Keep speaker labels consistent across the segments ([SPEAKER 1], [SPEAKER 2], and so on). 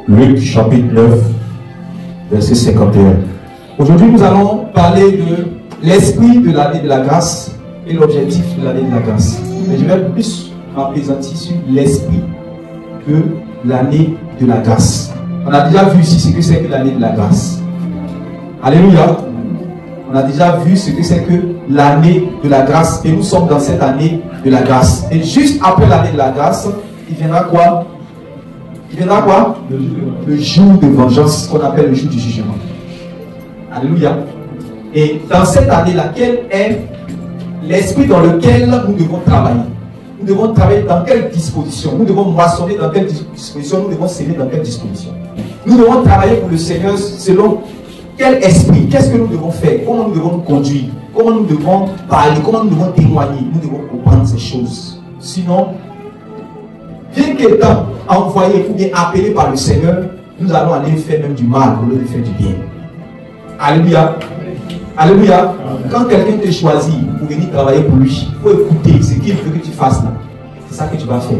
[SPEAKER 1] Luc chapitre 9, verset 51. Aujourd'hui, nous allons parler de l'esprit de l'année de la grâce et l'objectif de l'année de la grâce. Mais je vais plus m'appesantir sur l'esprit de l'année de la grâce. On a déjà vu ici ce que c'est que l'année de la grâce. Alléluia. On a déjà vu ce que c'est que l'année de la grâce. Et nous sommes dans cette année de la grâce. Et juste après l'année de la grâce, il viendra quoi? Il viendra quoi? Le jour de vengeance, qu'on appelle le jour du jugement. Alléluia. Et dans cette année-là, quel est l'esprit dans lequel nous devons travailler? Nous devons travailler dans quelle disposition? Nous devons moissonner dans quelle disposition? Nous devons s'aimer dans quelle disposition? Nous devons travailler pour le Seigneur selon quel esprit? Qu'est-ce que nous devons faire? Comment nous devons nous conduire? Comment nous devons parler? Comment nous devons témoigner? Nous devons comprendre ces choses. Sinon, bien qu'étant envoyé ou bien appelé par le Seigneur, nous allons aller faire même du mal au lieu de faire du bien. Alléluia. Alléluia. Quand quelqu'un te choisit pour venir travailler pour lui, il faut écouter ce qu'il veut que tu fasses là. C'est ça que tu vas faire.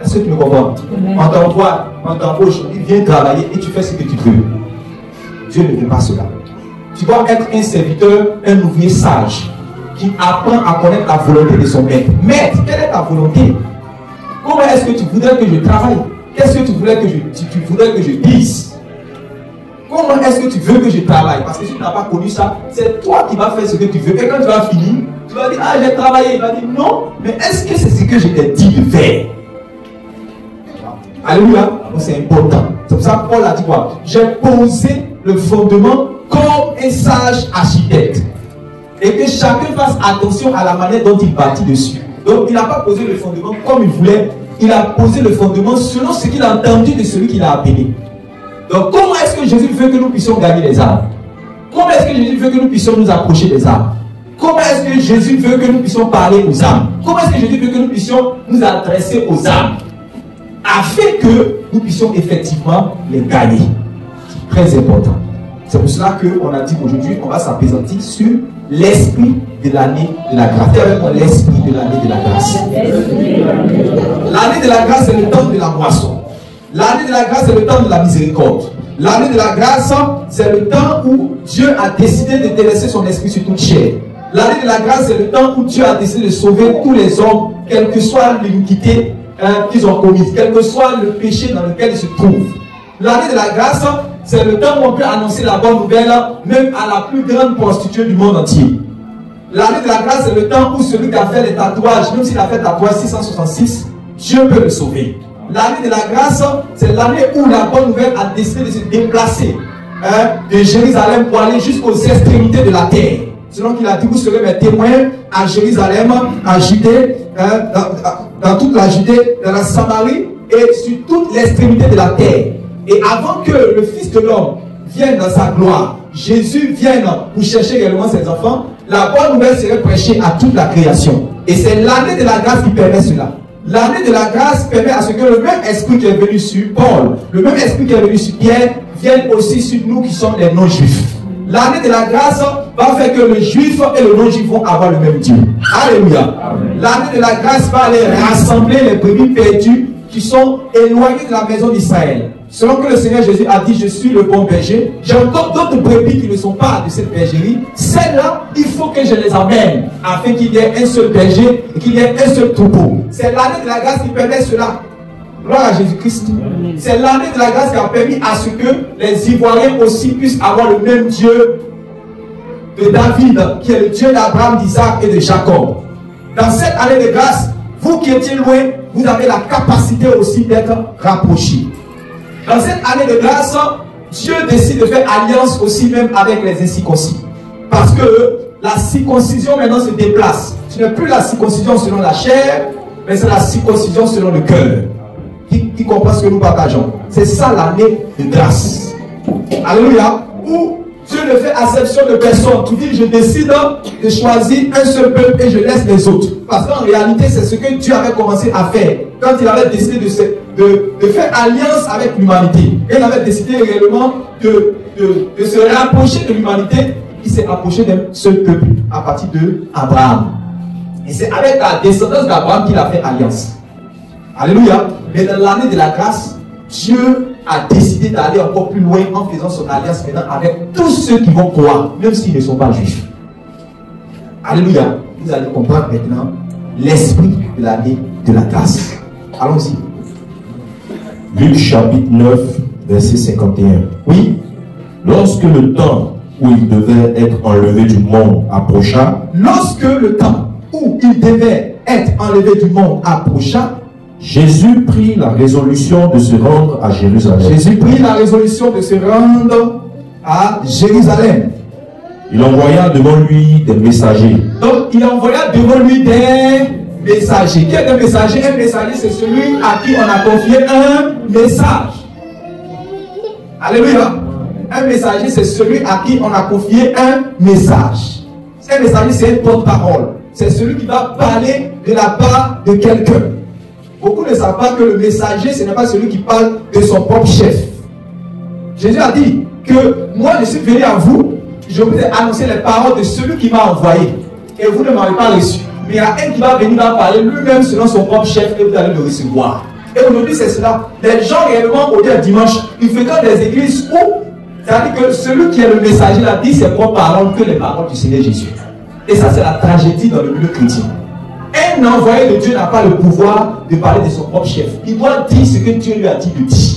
[SPEAKER 1] Est-ce que tu me comprends? On t'envoie, on t'embauche, il vient travailler et tu fais ce que tu veux. Dieu ne veut pas cela. Tu dois être un serviteur, un ouvrier sage qui apprend à connaître la volonté de son maître. Maître, quelle est ta volonté? Comment est-ce que tu voudrais que je travaille? Qu'est-ce que tu voudrais que tu voudrais que je dise? Comment est-ce que tu veux que je travaille? Parce que si tu n'as pas connu ça, c'est toi qui vas faire ce que tu veux. Et quand tu vas finir, tu vas dire, ah, j'ai travaillé. Il va dire, non, mais est-ce que c'est ce que je t'ai dit de faire? Alléluia. Donc c'est important. C'est pour ça que Paul a dit quoi? J'ai posé le fondement comme un sage architecte. Et que chacun fasse attention à la manière dont il bâtit dessus. Donc il n'a pas posé le fondement comme il voulait. Il a posé le fondement selon ce qu'il a entendu de celui qui l'a appelé. Donc comment est-ce que Jésus veut que nous puissions gagner les âmes? Comment est-ce que Jésus veut que nous puissions nous approcher des âmes? Comment est-ce que Jésus veut que nous puissions parler aux âmes? Comment est-ce que Jésus veut que nous puissions nous adresser aux âmes? Afin que nous puissions effectivement les gagner. C'est très important. C'est pour cela qu'on a dit qu'aujourd'hui, on va s'appesantir sur l'esprit de l'année de la grâce. Avec l'esprit de l'année de la grâce. L'année de la grâce, c'est le temps de la moisson. L'année de la grâce, c'est le temps de la miséricorde. L'année de la grâce, c'est le temps où Dieu a décidé de délaisser son esprit sur toute chair. L'année de la grâce, c'est le temps où Dieu a décidé de sauver tous les hommes, quelle que soit l'iniquité qu'ils ont commise, quel que soit le péché dans lequel ils se trouvent. L'année de la grâce, c'est le temps où on peut annoncer la bonne nouvelle, même à la plus grande prostituée du monde entier. L'année de la grâce, c'est le temps où celui qui a fait les tatouages, même s'il a fait tatouage 666, Dieu peut le sauver. L'année de la grâce, c'est l'année où la bonne nouvelle a décidé de se déplacer de Jérusalem pour aller jusqu'aux extrémités de la terre. Selon qu'il a dit, vous serez mes témoins à Jérusalem, à Judée, dans toute la Judée, dans la Samarie et sur toute l'extrémité de la terre. Et avant que le Fils de l'homme vienne dans sa gloire, Jésus vienne pour chercher également ses enfants, la bonne nouvelle serait prêchée à toute la création. Et c'est l'année de la grâce qui permet cela. L'année de la grâce permet à ce que le même esprit qui est venu sur Paul, le même esprit qui est venu sur Pierre, vienne aussi sur nous qui sommes les non-juifs. L'année de la grâce va faire que le juif et le non-juif vont avoir le même Dieu. Alléluia. L'année de la grâce va aller rassembler les brebis perdues qui sont éloignées de la maison d'Israël. Selon que le Seigneur Jésus a dit, je suis le bon berger, j'ai encore d'autres brebis qui ne sont pas de cette bergerie. Celles-là, il faut que je les amène afin qu'il y ait un seul berger et qu'il y ait un seul troupeau. C'est l'année de la grâce qui permet cela. Gloire à Jésus-Christ. C'est l'année de la grâce qui a permis à ce que les Ivoiriens aussi puissent avoir le même Dieu de David, qui est le Dieu d'Abraham, d'Isaac et de Jacob. Dans cette année de grâce, vous qui étiez loin, vous avez la capacité aussi d'être rapprochés. Dans cette année de grâce, Dieu décide de faire alliance aussi même avec les incirconcis. Parce que la circoncision maintenant se déplace. Ce n'est plus la circoncision selon la chair, mais c'est la circoncision selon le cœur. Qui comprend ce que nous partageons. C'est ça l'année de grâce. Alléluia. Où Dieu ne fait acception de personne. Tu dis, je décide de choisir un seul peuple et je laisse les autres. Parce qu'en réalité, c'est ce que Dieu avait commencé à faire. Quand il avait décidé de faire alliance avec l'humanité. Et il avait décidé réellement de se rapprocher de l'humanité. Il s'est approché d'un seul peuple à partir d'Abraham. Et c'est avec la descendance d'Abraham qu'il a fait alliance. Alléluia. Mais dans l'année de la grâce, Dieu a décidé d'aller encore plus loin en faisant son alliance maintenant avec tous ceux qui vont croire, même s'ils ne sont pas juifs. Alléluia. Vous allez comprendre maintenant l'esprit de l'année de la grâce. Allons-y.
[SPEAKER 2] Luc chapitre 9, verset 51.
[SPEAKER 1] Oui.
[SPEAKER 2] Lorsque le temps où il devait être enlevé du monde approcha,
[SPEAKER 1] lorsque le temps où il devait être enlevé du monde approcha,
[SPEAKER 2] Jésus prit la résolution de se rendre à Jérusalem.
[SPEAKER 1] Jésus prit la résolution de se rendre à Jérusalem.
[SPEAKER 2] Il envoya devant lui des messagers.
[SPEAKER 1] Donc il envoya devant lui des messagers. Qui est un messager? Un messager, c'est celui à qui on a confié un message. Alléluia. Un messager, c'est celui à qui on a confié un message. Un messager, c'est un porte-parole. C'est celui qui va parler de la part de quelqu'un. Beaucoup ne savent pas que le messager, ce n'est pas celui qui parle de son propre chef. Jésus a dit que moi, je suis venu à vous, je vous ai annoncé les paroles de celui qui m'a envoyé. Et vous ne m'avez pas reçu. Mais il y a un qui va venir parler lui-même selon son propre chef et vous allez le recevoir. Et aujourd'hui, c'est cela. Les gens réellement, au dimanche, ils fréquentent des églises où, c'est-à-dire que celui qui est le messager là dit ses propres paroles que les paroles du Seigneur Jésus. Et ça, c'est la tragédie dans le milieu chrétien. Un envoyé de Dieu n'a pas le pouvoir de parler de son propre chef. Il doit dire ce que Dieu lui a dit de dire.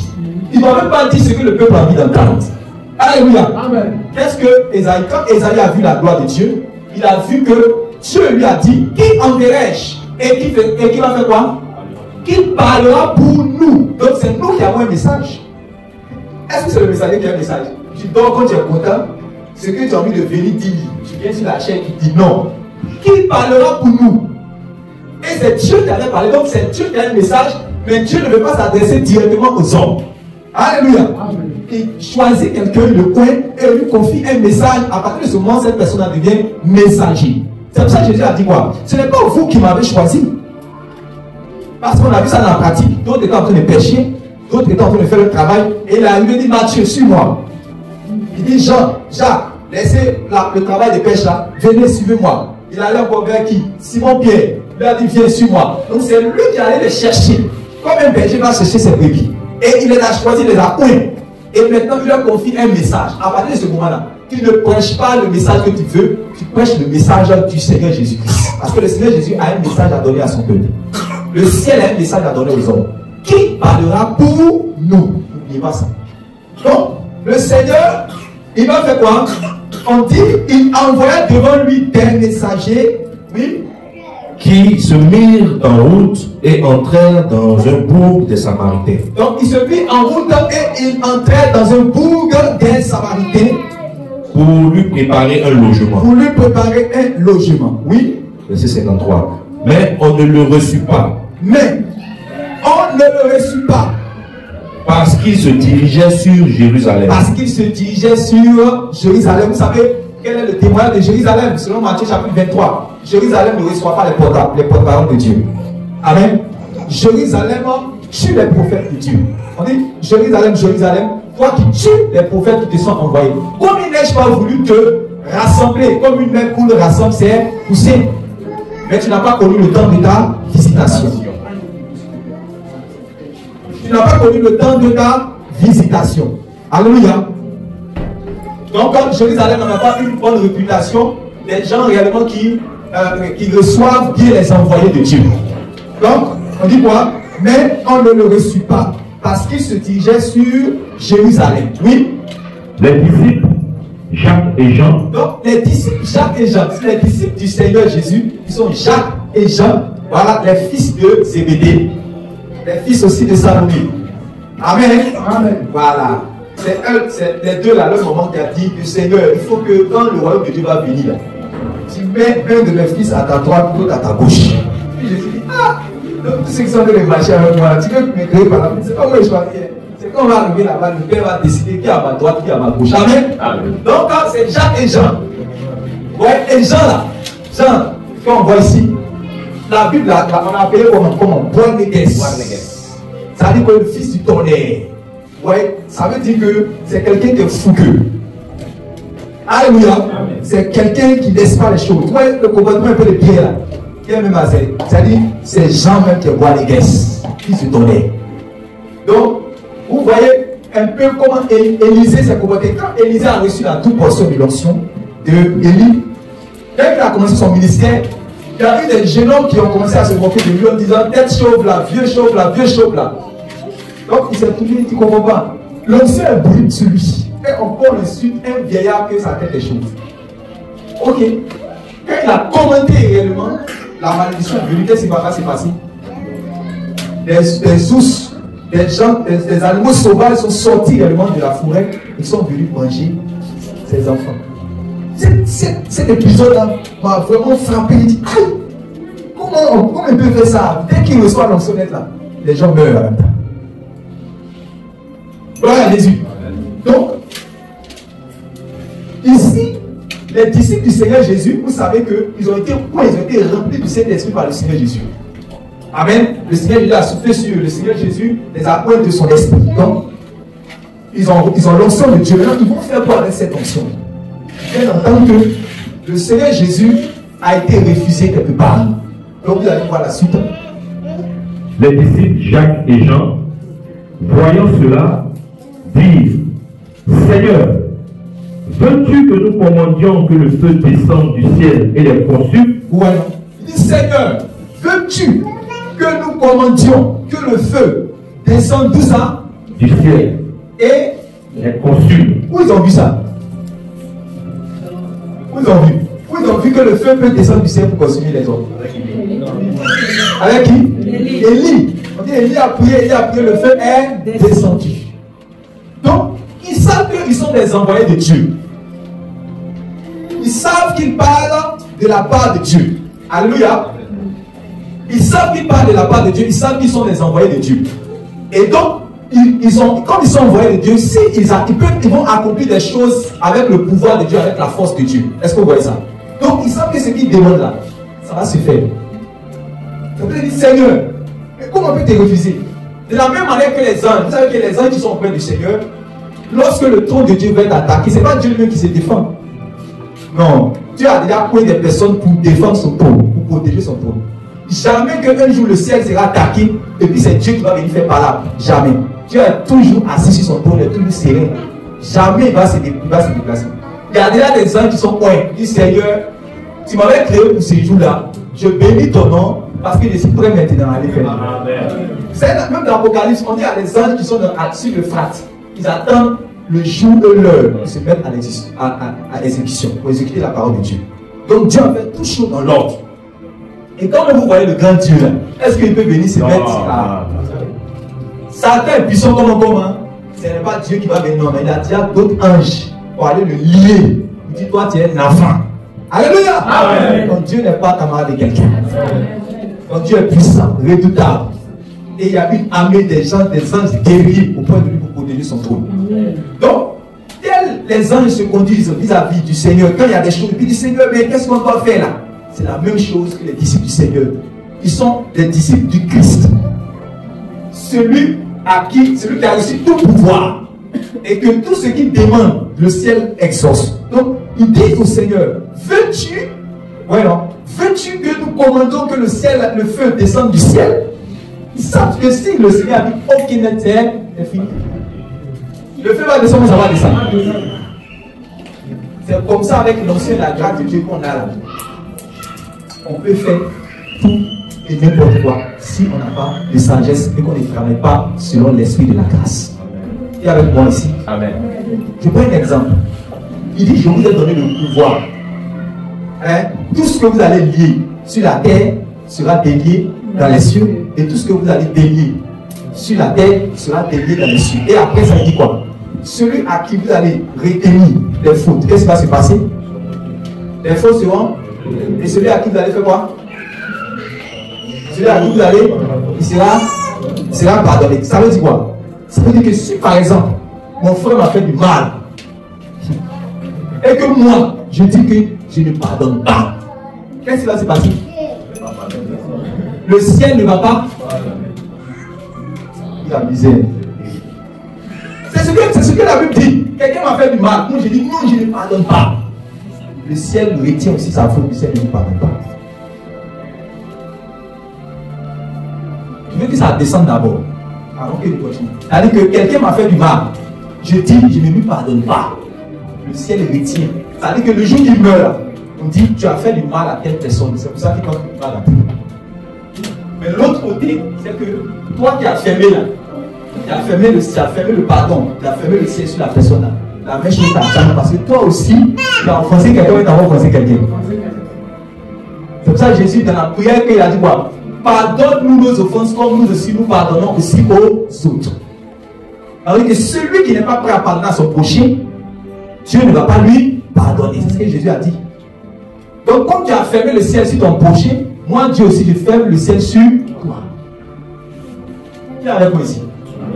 [SPEAKER 1] Il ne doit même pas dire ce que le peuple a envie d'entendre. Alléluia. Amen. Qu'est-ce que Ésaïe, quand Ésaïe a vu la gloire de Dieu, il a vu que Dieu lui a dit, qui enverrai-je? Et qui va faire quoi? Qui parlera pour nous. Donc c'est nous qui avons un message. Est-ce que c'est le messager qui a un message? Tu dors quand tu es content, ce que tu as envie de venir dire, tu viens sur la chaîne qui dit non. Qui parlera pour nous? Et c'est Dieu qui avait parlé, donc c'est Dieu qui a un message, mais Dieu ne veut pas s'adresser directement aux hommes. Alléluia. Amen. Il choisit quelqu'un le coin et lui confie un message. À partir de ce moment, cette personne devient messager. C'est pour ça que Jésus a dit quoi? Ce n'est pas vous qui m'avez choisi. Parce qu'on a vu ça dans la pratique. D'autres étaient en train de pêcher, d'autres étaient en train de faire le travail. Et il a arrivé, il dit Matthieu, suis-moi. Il dit Jacques, laissez le travail de pêche là, venez, suivez-moi. Il allait encore vers qui? Simon-Pierre. Il a dit viens, suis-moi. Donc c'est lui qui allait les chercher. Comme un berger va chercher ses brebis. Et il les a choisis, il les a oints. Et maintenant il leur confie un message. À partir de ce moment-là, tu ne prêches pas le message que tu veux, tu prêches le message du Seigneur Jésus-Christ. Parce que le Seigneur Jésus a un message à donner à son peuple. Le ciel a un message à donner aux hommes. Qui parlera pour nous? N'oubliez pas ça. Donc, le Seigneur, il va faire quoi? On dit, il envoya devant lui des messagers, oui,
[SPEAKER 2] qui se mirent en route et entrèrent dans un bourg des Samaritains.
[SPEAKER 1] Donc, il se mit en route et il entrait dans un bourg des Samaritains.
[SPEAKER 2] Pour lui préparer un logement.
[SPEAKER 1] Pour lui préparer un logement, oui.
[SPEAKER 2] Verset 53. Mais on ne le reçut pas.
[SPEAKER 1] Mais on ne le reçut pas.
[SPEAKER 2] Parce qu'il se dirigeait sur Jérusalem.
[SPEAKER 1] Parce qu'il se dirigeait sur Jérusalem. Vous savez quel est le témoignage de Jérusalem? Selon Matthieu chapitre 23. Jérusalem ne reçoit pas les porte-paroles de Dieu. Amen. Jérusalem tue les prophètes de Dieu. On dit Jérusalem, Jérusalem, toi qui tues les prophètes qui te sont envoyés. Comme il n'ai pas voulu te rassembler, comme une même poule rassemble ses poussées. Mais tu n'as pas connu le temps de ta visitation. Tu n'as pas connu le temps de ta visitation. Alléluia. Donc, quand Jérusalem n'a pas une bonne réputation, les gens réellement qui reçoivent bien les envoyés de Dieu. Donc, on dit quoi? Mais on ne le reçut pas parce qu'il se dirigeait sur Jérusalem. Oui.
[SPEAKER 2] Les disciples Jacques et Jean.
[SPEAKER 1] Donc, les disciples Jacques et Jean, les disciples du Seigneur Jésus, ils sont Jacques et Jean. Voilà, les fils de Zébédée. Les fils aussi de Salomé. Amen. Amen. Voilà. C'est les deux là, le moment qui a dit du Seigneur, il faut que quand le royaume de Dieu va venir, tu mets un de mes fils à ta droite, l'autre à ta gauche. Puis je me suis dit, donc tous ceux qui sont venus marcher avec moi, tu veux me créer par la c'est pas moi je choisis. C'est quand on va arriver là-bas, le Père va décider qui est à ma droite, qui est à ma gauche. Amen. Amen. Donc quand c'est Jacques et Jean, ouais, et Jean là, Jean, quand on voit ici, la Bible là, on a appelé comme Boanerges. Ça veut dire que le fils du tonnerre. Ouais, ça veut dire que c'est quelqu'un qui est fougueux. Alléluia. C'est quelqu'un qui ne laisse pas les choses. Ouais, le comportement un peu de Pierre là. Qui est même c'est-à-dire, c'est Jean même qui est Boanerges, fils du tonnerre. Donc, un peu comment Élisée s'est comporté. Quand Élisée a reçu la double portion de l'onction de Élie, dès qu'il a commencé son ministère, il y a eu des jeunes hommes qui ont commencé à se moquer de lui en disant tête chauve là, vieux chauve là, vieux chauve là. Donc il s'est tourné, il dit qu'on ne comprend pas. L'onction est brute sur lui. Et on insulte un vieillard que sa tête est chauve. Ok. Quand il a commenté réellement, la malédiction est venue, qu'est-ce qui va se passer? Des ours, des animaux sauvages sont sortis réellement de la forêt et sont venus manger ses enfants. Cet épisode-là m'a vraiment frappé. Il dit, aïe, comment on peut faire ça? Dès qu'il reçoit l'onction-nette là, les gens meurent en même temps. Gloire à Jésus. Donc, ici, les disciples du Seigneur Jésus, vous savez qu'ils ont été remplis du Saint-Esprit par le Seigneur Jésus. Amen. Le Seigneur Jésus a soufflé sur eux. Le Seigneur Jésus les a oints de son esprit. Donc, ils ont l'onction de Dieu. Maintenant, ils vont faire quoi avec cette onction? Bien entendu que le Seigneur Jésus a été refusé quelque part. Donc, vous allez voir la suite.
[SPEAKER 2] Les disciples Jacques et Jean, voyant cela, disent, Seigneur, veux-tu que nous commandions que le feu descende du ciel et les consume?
[SPEAKER 1] Ouais. Il dit, Seigneur, veux-tu que nous commandions que le feu descende d'où ça?
[SPEAKER 2] Du ciel.
[SPEAKER 1] Et
[SPEAKER 2] les consume.
[SPEAKER 1] Où ils ont vu ça? Où ils ont vu? Où ils ont vu que le feu peut descendre du ciel pour consumer les hommes? Avec qui? Élie. On dit Élie a prié, le feu est descendu. Donc, ils savent qu'ils sont des envoyés de Dieu. Ils savent qu'ils parlent de la part de Dieu. Alléluia. Ils savent qu'ils parlent de la part de Dieu. Ils savent qu'ils sont des envoyés de Dieu. Et donc, comme ils sont envoyés de Dieu, ils vont accomplir des choses avec le pouvoir de Dieu, avec la force de Dieu. Est-ce que vous voyez ça? Donc, ils savent que ce qu'ils demandent là, ça va se faire. Ça veut dire, Seigneur, mais comment on peut te refuser? De la même manière que les anges, vous savez que les anges qui sont auprès du Seigneur, lorsque le trône de Dieu va être attaqué, ce n'est pas Dieu lui-même qui se défend. Non, Dieu a déjà pris des personnes pour défendre son trône, pour protéger son trône. Jamais qu'un jour le ciel sera attaqué et puis c'est Dieu qui va venir faire par là. Jamais. Dieu est toujours assis sur son trône, il est toujours serein. Jamais il va se déplacer. Il y a déjà des anges qui sont ouais, dit Seigneur, tu m'avais créé pour ces jours-là. Je bénis ton nom parce que je suis prêt maintenant à aller faire. C'est même dans l'Apocalypse, on dit à des anges qui sont sur le frat. Ils attendent le jour et l'heure pour se mettre à exécution, pour exécuter la parole de Dieu. Donc Dieu a fait tout chose dans l'ordre. Et quand vous voyez le grand Dieu là, est-ce qu'il peut venir se mettre à... Satan est puissant comme un commun. Ce n'est pas Dieu qui va venir, non, mais il y a déjà d'autres anges pour aller le lier. Il dit, toi tu es un enfant. Alléluia. Amen. Donc Dieu n'est pas camarade de quelqu'un. Donc Dieu est puissant, redoutable. Et il y a une armée des anges guerriers au point de lui pour protéger son trône. Donc, tels les anges se conduisent vis-à-vis du Seigneur, quand il y a des choses, puis il dit Seigneur, mais qu'est-ce qu'on doit faire là? C'est la même chose que les disciples du Seigneur. Ils sont des disciples du Christ. Celui qui a reçu tout pouvoir et que tout ce qu'il demande, le ciel exauce. Donc, il dit au Seigneur, veux-tu que nous commandons que le feu descende du ciel? Ils savent que si le Seigneur a dit aucune terre, c'est fini. Le feu va descendre, ça va descendre. C'est comme ça avec l'ancien la grâce de Dieu qu'on a là. On peut faire tout et n'importe quoi si on n'a pas de sagesse et qu'on ne travaille pas selon l'esprit de la grâce. Et avec moi ici. Amen. Je prends un exemple. Il dit, je vous ai donné le pouvoir. Tout ce que vous allez lier sur la terre sera délié dans les cieux. Et tout ce que vous allez délier sur la terre sera délié dans les cieux. Et après, ça dit quoi? Celui à qui vous allez retenir les fautes, qu'est-ce qui va se passer? Les fautes seront. Et celui à qui vous allez faire quoi? Celui à qui vous allez, il sera pardonné. Ça veut dire quoi? Ça veut dire que si par exemple, mon frère m'a fait du mal, et que moi, je dis que je ne pardonne pas, qu'est-ce qui va se passer? Le ciel ne va pas. Il a misère. C'est ce que la Bible dit. Quelqu'un m'a fait du mal. Moi, je dis non, je ne pardonne pas. Le ciel retient aussi sa faute. Le ciel ne pardonne pas. Je veux que ça descende d'abord. avant que je continue. C'est-à-dire que quelqu'un m'a fait du mal. Je dis, je ne lui pardonne pas. Le ciel retient. C'est-à-dire que le jour qu'il meurt, on dit, tu as fait du mal à telle personne. C'est pour ça qu'il compte du mal à toi. Mais l'autre côté, c'est que toi qui as fermé là, tu as fermé le pardon, tu as fermé le ciel sur la personne là. La même chose t'attend parce que toi aussi, tu as offensé quelqu'un et tu as offensé quelqu'un. C'est pour ça que Jésus, dans la prière, qu'il a dit quoi? Pardonne-nous nos offenses comme nous aussi nous pardonnons aussi aux autres. Alors que celui qui n'est pas prêt à pardonner à son prochain, Dieu ne va pas lui pardonner. C'est ce que Jésus a dit. Donc, comme tu as fermé le ciel sur ton prochain, moi, Dieu aussi, je ferme le ciel sur toi. Qui est avec moi ici?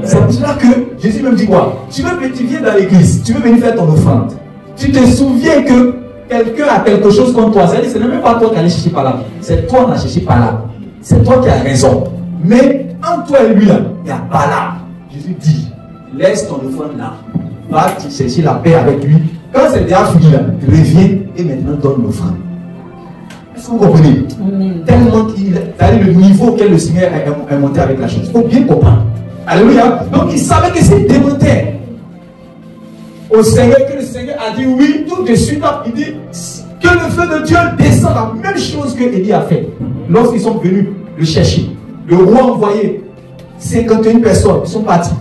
[SPEAKER 1] C'est pour cela que Jésus même dit quoi? Tu viens dans l'église, tu veux venir faire ton offrande. Tu te souviens que quelqu'un a quelque chose contre toi. C'est-à-dire que ce n'est même pas toi qui allais chercher par là. C'est toi qui as cherché par là. C'est toi qui as raison. Mais entre toi et lui là, il n'y a pas là. Jésus dit, laisse ton offrande là. Va chercher la paix avec lui. Quand c'est déjà fini là, reviens et maintenant donne l'offrande. Est-ce que vous comprenez? Tellement qu'il a le niveau auquel le Seigneur est monté avec la chose. Il faut bien comprendre. Alléluia. Donc il savait que s'il démontait au Seigneur, que le Seigneur a dit oui, tout de suite, il dit que le feu de Dieu descend, la même chose que Élie a fait. Lorsqu'ils sont venus le chercher, le roi a envoyé 51 personnes, ils sont partis.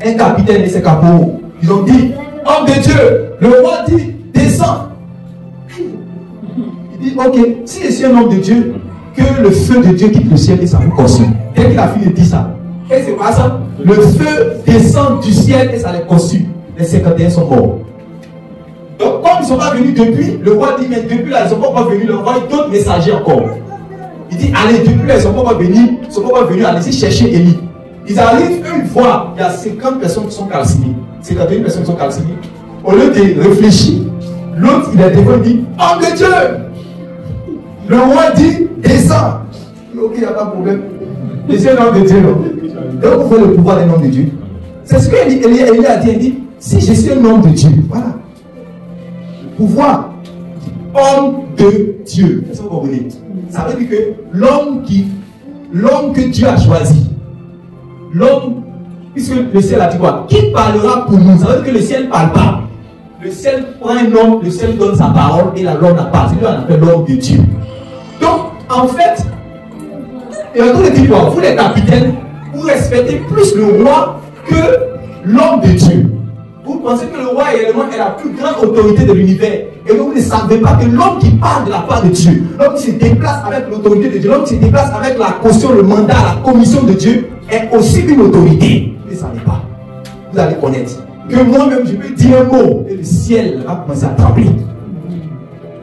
[SPEAKER 1] Un capitaine et ses caporaux, ils ont dit, homme de Dieu, le roi dit, descends. Il dit, ok, si je suis un homme de Dieu, que le feu de Dieu quitte le ciel et ça vous consume. Dès qu'il a fini de dire ça, et c'est pas ça, le feu descend du ciel et ça les consume. Les 51 sont morts. Donc, comme ils ne sont pas venus depuis, le roi dit, mais depuis là, ils ne sont pas venus, le roi d'autres messagers encore. Il dit, allez, depuis là, ils ne sont pas venus, allez-y chercher Élie. Ils arrivent, eux, ils voient, il y a 50 personnes qui sont calcinées. 51 personnes qui sont calcinées. Au lieu de réfléchir, l'autre, il est devant, il dit, homme de Dieu! Le roi dit, descends. Ok, il n'y a pas de problème. Je suis un homme de Dieu. Donc, vous voyez le pouvoir d'un homme de Dieu. C'est ce qu'Élie a dit. Il dit, si je suis un homme de Dieu, voilà. Le pouvoir, homme de Dieu. Est-ce que vous comprenez? Ça veut dire que l'homme que Dieu a choisi, l'homme, puisque le ciel a dit quoi? Qui parlera pour nous? Ça veut dire que le ciel ne parle pas. Le ciel prend un homme, le ciel donne sa parole et l'homme n'a pas. C'est lui qu'on appelle l'homme de Dieu. Donc, en fait, et on dit quoi? Vous les capitaines, vous respectez plus le roi que l'homme de Dieu. Vous pensez que le roi également est la plus grande autorité de l'univers. Et donc vous ne savez pas que l'homme qui parle de la part de Dieu, l'homme qui se déplace avec l'autorité de Dieu, l'homme qui se déplace avec la caution, le mandat, la commission de Dieu, est aussi une autorité. Vous ne savez pas. Vous allez connaître. Que moi-même, je peux dire un mot et le ciel va commencer à trembler.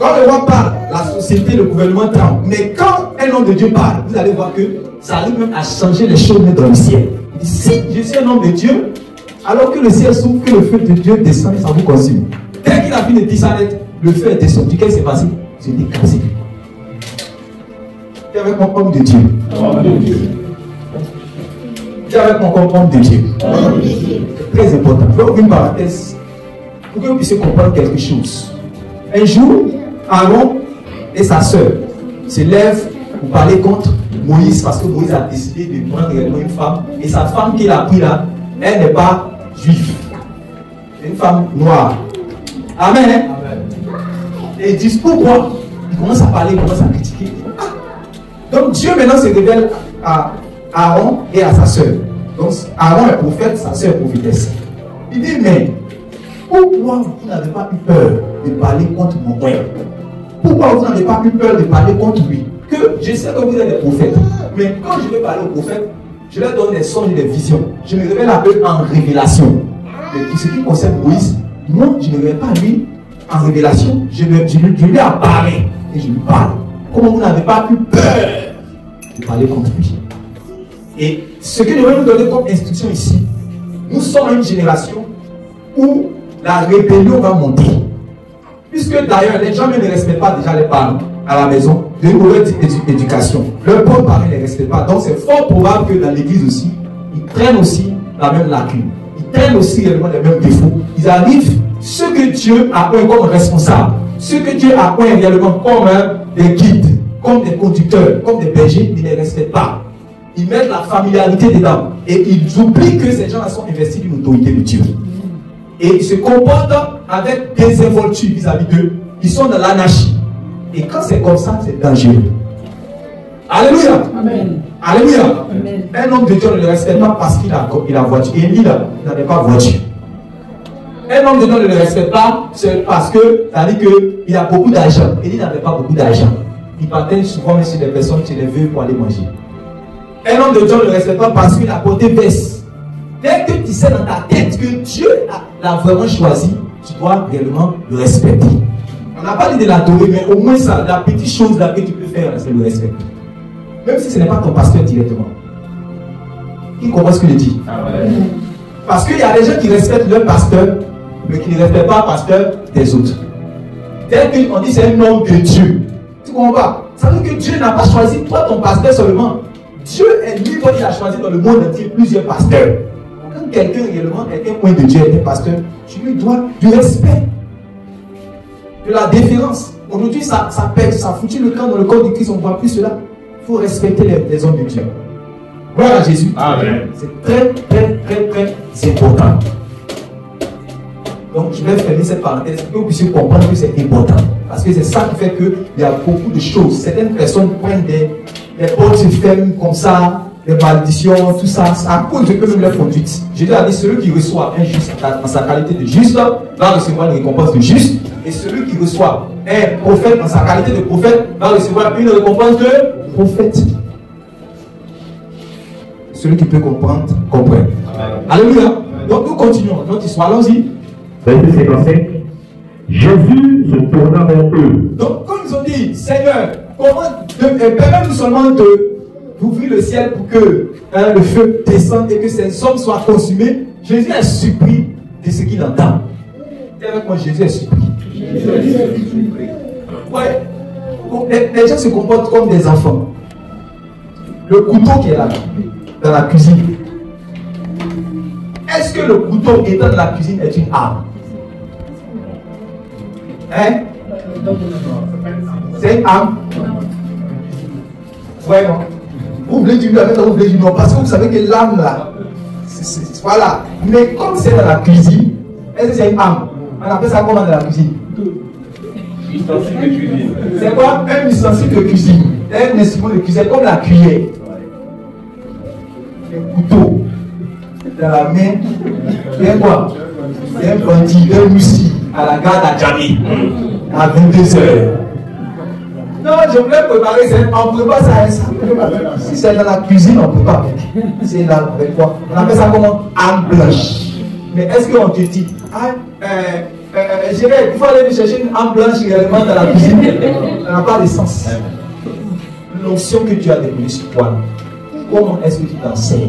[SPEAKER 1] Quand le roi parle, la société, le gouvernement tremble. Mais quand un homme de Dieu parle, vous allez voir que ça arrive même à changer les choses dans le ciel. Il dit, si je suis un homme de Dieu, alors que le ciel s'ouvre, que le feu de Dieu descend et ça vous consume. Dès qu'il a fini de dire ça, le feu est descendu. Qu'est-ce qui s'est passé? C'est déclassé. Tu es avec mon homme de Dieu. Tu es avec mon homme de Dieu. C'est très important. Je vais ouvrir une parenthèse pour que vous puissiez comprendre quelque chose. Un jour, Aaron et sa soeur se lèvent pour parler contre Moïse parce que Moïse a décidé de prendre réellement une femme et sa femme qu'il a pris là, elle n'est pas juive. C'est une femme noire. Amen. Amen. Et ils disent pourquoi? Ils commencent à parler, ils commencent à critiquer. Donc Dieu maintenant se révèle à Aaron et à sa soeur. Donc Aaron est prophète, sa soeur est prophétesse. Il dit mais pourquoi vous n'avez pas eu peur de parler contre mon père? Pourquoi vous n'avez pas eu peur de parler contre lui? Que je sais que vous êtes des prophètes, mais quand je vais parler aux prophètes, je leur donne des songes et des visions. Je me révèle à eux en révélation. Mais pour ce qui concerne Moïse, moi, je ne me révèle pas à lui en révélation. Je lui apparais et je lui parle. Comment vous n'avez pas eu peur de parler contre lui? Et ce que je vais nous donner comme instruction ici, nous sommes une génération où la rébellion va monter. Puisque d'ailleurs, les gens ne respectent pas déjà les parents à la maison, de mauvaise éducation. Leurs propres parents ne les respectent pas. Donc c'est fort probable que dans l'église aussi, ils prennent aussi la même lacune. Ils prennent aussi réellement les mêmes défauts. Ils arrivent, ce que Dieu a point comme responsable, ce que Dieu a point réellement comme des guides, comme des conducteurs, comme des bergers, ils ne les respectent pas. Ils mettent la familiarité dedans. Et ils oublient que ces gens-là sont investis d'une autorité de Dieu. Et ils se comportent avec désinvolture vis-à-vis d'eux. Ils sont dans l'anarchie. Et quand c'est comme ça, c'est dangereux. Alléluia. Amen. Alléluia. Amen. Un homme de Dieu ne le respecte pas parce qu'il a voiture. Et lui, là, il n'avait pas voiture. Un homme de Dieu ne le respecte pas parce que, ça veut dire qu'il a beaucoup d'argent. Et lui n'avait pas beaucoup d'argent. Il partait souvent même sur des personnes qui les veulent pour aller manger. Un homme de Dieu ne le respecte pas parce qu'il a porté veste. Dès que tu sais dans ta tête que Dieu l'a vraiment choisi, tu dois réellement le respecter. On n'a pas dit de l'adorer, mais au moins ça, la petite chose là que tu peux faire, c'est le respecter. Même si ce n'est pas ton pasteur directement. Qui comprend ce que je dis? Parce qu'il y a des gens qui respectent leur pasteur, mais qui ne respectent pas le pasteur des autres. Dès qu'on dit c'est un homme de Dieu, tu comprends pas? Ça veut dire que Dieu n'a pas choisi toi ton pasteur seulement. Dieu est libre, il a choisi dans le monde entier plusieurs pasteurs. Quand quelqu'un réellement est un point de Dieu, est un pasteur, tu lui dois du respect, de la déférence. Aujourd'hui, ça pèse, ça foutu le camp dans le corps de Christ, on ne voit plus cela. Il faut respecter les hommes de Dieu. Gloire à Jésus. Amen. C'est très, très, très, très important. Donc, je vais fermer cette parenthèse pour que vous puissiez comprendre que c'est important. Parce que c'est ça qui fait qu'il y a beaucoup de choses. Certaines personnes prennent des portes se ferment comme ça, des malédictions, tout ça, à cause de eux-mêmes leur conduite. Jésus a dit, celui qui reçoit un juste en sa qualité de juste va recevoir une récompense de juste. Et celui qui reçoit un prophète en sa qualité de prophète va recevoir une récompense de prophète. Celui qui peut comprendre, comprend. Alléluia. Donc nous continuons notre histoire. Allons-y.
[SPEAKER 2] Verset 55. Jésus se tourna vers eux.
[SPEAKER 1] Donc quand ils ont dit, Seigneur, permets-nous seulement d'ouvrir le ciel pour que le feu descende et que ces hommes soient consumés, Jésus est surpris de ce qu'il entend. Et avec moi, Jésus est surpris. Ouais. Les gens se comportent comme des enfants. Le couteau qui est là, dans la cuisine. Est-ce que le couteau étant dans la cuisine est une arme? Hein? C'est une arme? Vraiment. Vous voulez du avec vous voulez du non. Parce que vous savez que l'âme là, voilà. Mais comme c'est dans la cuisine, est-ce que c'est une arme? On appelle ça comment dans la cuisine? Ustensile de cuisine. C'est quoi? Un ustensile de cuisine. Un instrument de cuisine, comme la cuillère. Un couteau dans la main. Et quoi? Un bandit, un moussi à la gare d'Adjami à 22h. Non, je voulais préparer ça. On ne peut pas ça. Si c'est dans la cuisine, on ne peut pas. C'est là avec quoi? On appelle ça comment? Arme blanche. Mais est-ce qu'on te dit, il faut aller chercher une arme blanche réellement dans la cuisine? Ça n'a pas de sens. L'onction que Dieu a déposée sur toi, comment est-ce que tu t'en sers?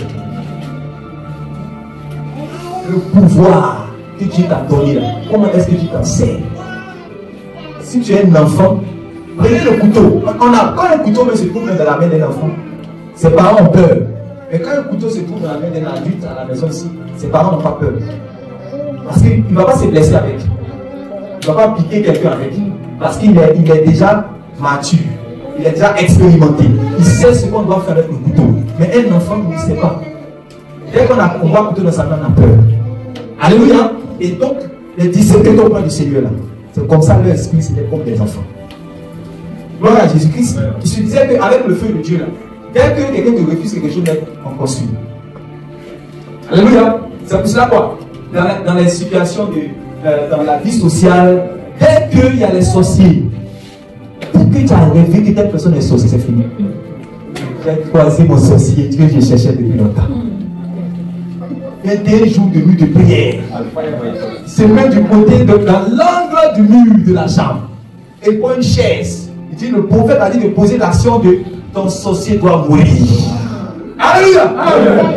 [SPEAKER 1] Le pouvoir que Dieu t'a donné là, comment est-ce que tu t'en sers? Si tu es un enfant, prenez le couteau. Quand un couteau se trouve dans la main d'un enfant, ses parents ont peur. Mais quand un couteau se trouve dans la main d'un adulte à la maison ici, ses parents n'ont pas peur. Parce qu'il ne va pas se blesser avec. Il ne va pas piquer quelqu'un avec. Parce qu'il est déjà mature. Il est déjà expérimenté. Il sait ce qu'on doit faire avec le couteau. Mais un enfant ne sait pas. Dès qu'on voit un couteau dans sa main, on a peur. Alléluia. Et donc, les disciples au point du Seigneur là. C'est comme ça leur esprit, c'était comme des enfants. Gloire à Jésus-Christ. Il se disait qu'avec le feu de Dieu là, dès que quelqu'un te refuse quelque chose, on construit. Alléluia. C'est pour cela quoi? Dans les situations dans la vie sociale, dès qu'il y a les sorciers, dès que tu as rêvé que telle personne est sorcier, c'est fini. J'ai croisé mon sorcier que je cherchais depuis longtemps. 21 jours de nuit de prière. Il se met du côté dans l'angle du mur de la chambre. Et il prend une chaise. Il dit, le prophète a dit de poser l'action de ton sorcier doit mourir. Alléluia.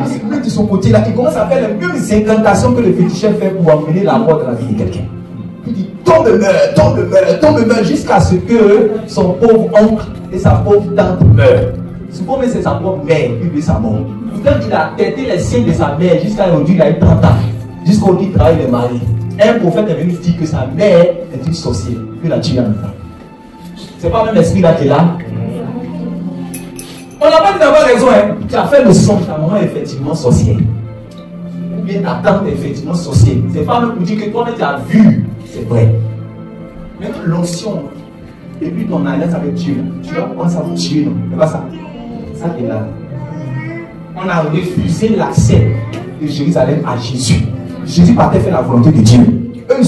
[SPEAKER 1] Il se met de son côté là. Il commence à faire les mêmes incantations que le féticheur fait pour amener la mort dans la vie de quelqu'un. Il dit, tombe, meurt, tombe, meurt, tombe, meurt, jusqu'à ce que son pauvre oncle et sa pauvre tante meurent. Souvent, mais c'est sa propre mère qui veut sa mort. Pourtant, il a têté les signes de sa mère jusqu'à aujourd'hui, il a eu 30 ans. Jusqu'à aujourd'hui, il travaille les maris. Un prophète est venu dire que sa mère est une sorcière. Il l'a tué en même temps. C'est pas même l'esprit là qui est là. On On n'a pas dit d'avoir raison, hein. Tu as fait le son, ta maman est effectivement sorcière. Ou bien ta tante est effectivement sorcière. C'est pas même pour dire que toi-même tu as vu. C'est vrai. Même l'onction, et puis ton alliance avec Dieu, tu vas penser à Dieu, non? C'est pas ça. Ça est là. On a refusé l'accès de Jérusalem à Jésus. Jésus partait faire la volonté de Dieu. Eux, ils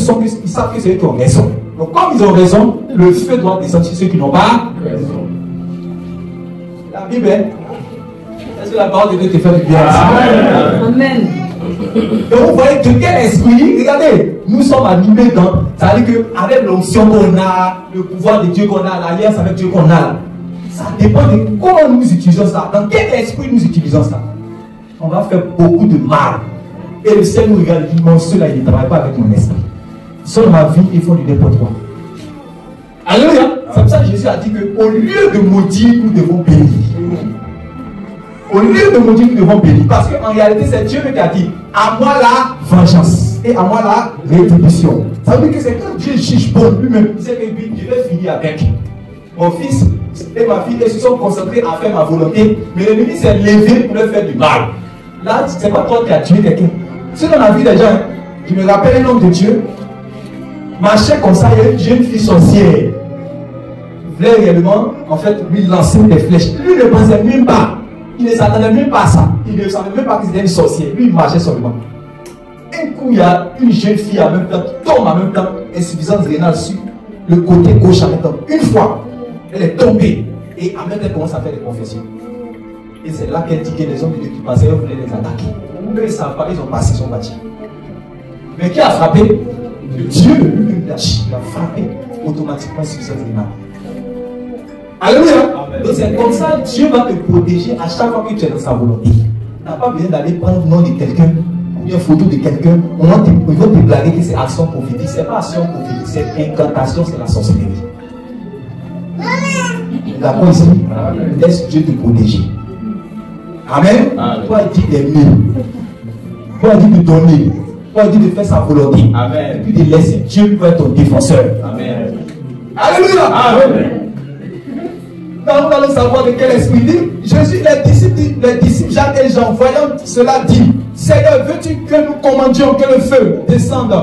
[SPEAKER 1] savent que c'est eux qui ont raison. Donc, comme ils ont raison, le feu doit descendre sur ceux qui n'ont pas raison. La Bible, est-ce que la parole de Dieu te fait du bien?
[SPEAKER 3] Amen.
[SPEAKER 1] Donc, vous voyez de quel esprit, regardez, nous sommes animés dans, ça veut dire qu'avec l'onction qu'on a, le pouvoir de Dieu qu'on a, l'alliance avec Dieu qu'on a, ça dépend de comment nous utilisons ça, dans quel esprit nous utilisons ça. On va faire beaucoup de mal. Et le ciel nous regarde et dit, mon ceux-là, il ne travaille pas avec mon esprit. Sur ma vie, ils font du n'importe quoi. Alléluia. C'est pour ça que Jésus a dit qu'au lieu de maudire, nous devons bénir. Au lieu de maudire, nous devons bénir. Parce qu'en réalité, c'est Dieu qui a dit, à moi la vengeance et à moi la rétribution. Ça veut dire que c'est quand Dieu juge bon lui-même, il sait que je vais finir avec. Mon fils et ma fille, ils se sont concentrés à faire ma volonté, mais l'ennemi s'est levé pour leur faire du mal. Là, c'est pas toi qui as tué quelqu'un. C'est dans la vie des gens. Je me rappelle un homme de Dieu, marchait comme ça, il y a une jeune fille sorcière. Il voulait réellement, en fait, lui lancer des flèches. Lui ne pensait même pas. Il ne s'attendait même pas à ça. Il ne savait même pas qu'il était une sorcière. Lui, il marchait seulement. Un coup, il y a une jeune fille en même temps, qui tombe en même temps, insuffisance rénale sur le côté gauche en même temps. Une fois, elle est tombée. Et en même temps, elle commence à faire des confessions. Et c'est là qu'elle dit que les hommes de Dieu qui passaient, voulaient les attaquer. Eux, ils ne savent pas, ils ont passé son bâti. Mais qui a frappé? Dieu lui-même l'a frappé automatiquement sur cette rénale. Alléluia. Donc c'est comme ça Dieu va te protéger à chaque fois que tu es dans sa volonté. Tu n'as pas besoin d'aller prendre le nom de quelqu'un ou bien photo de quelqu'un. Ils vont te blaguer que c'est action prophétique. Ce n'est pas action prophétique, c'est incantation, c'est la sorcellerie. D'accord ici? Laisse Dieu te protéger. Amen. Toi il dit d'aimer. Toi il dit de donner. Toi il dit de faire sa volonté. Amen. Et puis de laisser Dieu pour être ton défenseur. Amen. Alléluia. Amen. Nous allons savoir de quel esprit dit. Jésus, les disciples Jacques et Jean, voyant cela, dit, Seigneur, veux-tu que nous commandions que le feu descende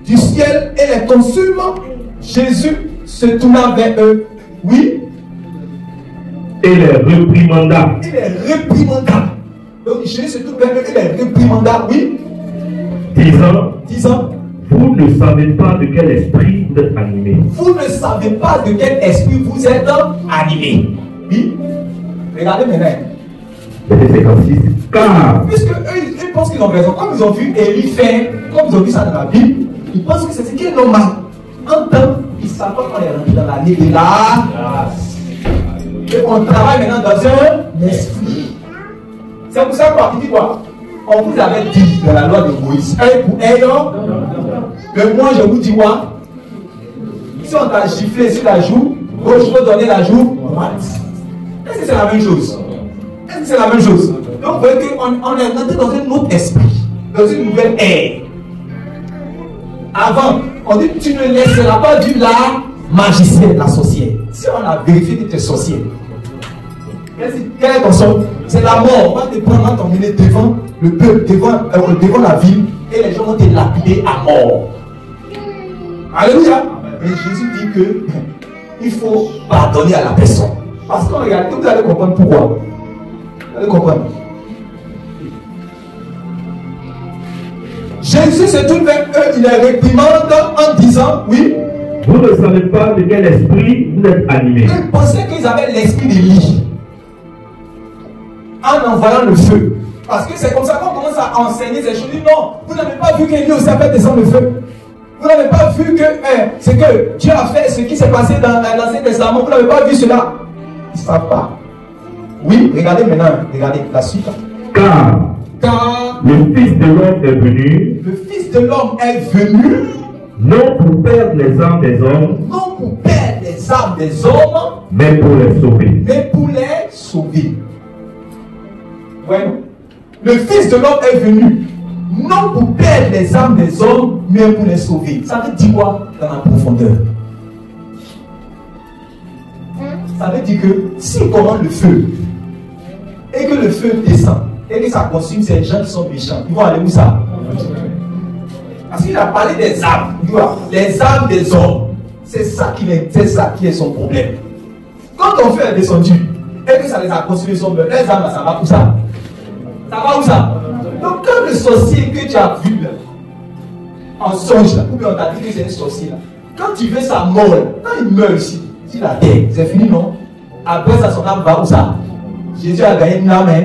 [SPEAKER 1] du ciel et les consume? Jésus se tourna vers eux, oui,
[SPEAKER 2] et les réprimanda.
[SPEAKER 1] Il les réprimanda. Donc Jésus se tourna vers eux et les réprimanda, oui, disant,
[SPEAKER 2] vous ne savez pas de quel esprit vous êtes animé.
[SPEAKER 1] Vous ne savez pas de quel esprit vous êtes animé. Oui. Regardez maintenant.
[SPEAKER 2] Verset 56. Car,
[SPEAKER 1] puisque eux, ils pensent qu'ils ont raison. Comme ils ont vu Élie faire, comme ils ont vu ça dans la Bible, ils pensent que c'est ce qui est normal. En temps, ils ne savent pas qu'on est rentré dans l'année de la grâce. Et on travaille maintenant dans un esprit. C'est pour ça qu'on dit quoi? On vous avait dit dans la loi de Moïse, un pour un, mais moi je vous dis quoi? Si on t'a giflé sur la joue gauche, je peux donner la joue droite. Est-ce que c'est la même chose? Est-ce que c'est la même chose? Donc vous voyez qu'on est rentré dans un autre esprit, dans une nouvelle ère. Avant, on dit tu ne laisseras pas vivre la magicienne, la sorcière. Si on a vérifié que tu es sorcière, quel est ton sort? C'est la mort. On va te prendre, on va t'emmener devant le peuple, devant la ville, et les gens vont te lapider à mort. Alléluia. Mais Jésus dit que il faut pardonner à la personne. Parce qu'en réalité, vous allez comprendre pourquoi. Vous allez comprendre. Jésus se tourne vers eux, il les réprimande en disant, oui,
[SPEAKER 2] vous ne savez pas de quel esprit vous êtes animé.
[SPEAKER 1] Ils pensaient qu'ils avaient l'esprit d'Élie en envoyant le feu. Parce que c'est comme ça qu'on commence à enseigner ces choses. Non, vous n'avez pas vu qu'Élie aussi a fait descendre le feu. Vous n'avez pas vu que ce que Dieu a fait, ce qui s'est passé dans l'Ancien Testament. Vous n'avez pas vu cela. Ils ne savent pas. Oui, regardez maintenant, regardez la suite. Car
[SPEAKER 2] le Fils de l'homme est venu.
[SPEAKER 1] Le Fils de l'homme est venu.
[SPEAKER 2] Non pour perdre les âmes des hommes.
[SPEAKER 1] Non pour perdre les âmes des hommes.
[SPEAKER 2] Mais pour les sauver.
[SPEAKER 1] Mais pour les sauver. Ouais. Le Fils de l'homme est venu. Non pour perdre les âmes des hommes, mais pour les sauver. Ça veut dire quoi dans la profondeur? Ça veut dire que s'il commande le feu, et que le feu descend, et que ça consume ces gens qui sont méchants, ils vont aller où ça? Parce qu'il a parlé des âmes, les âmes des hommes. C'est ça qui est son problème. Quand ton feu est descendu, et que ça les a consumés, les âmes, ça va où ça? Ça va où ça? Donc quand le sorcier que tu as vu là, en songe là, ou bien on t'a dit que c'est un sorcier là, quand tu veux sa mort, quand il meurt ici, il a terre, c'est fini non? Après ça, son âme va où ça? Jésus a gagné une âme, hein?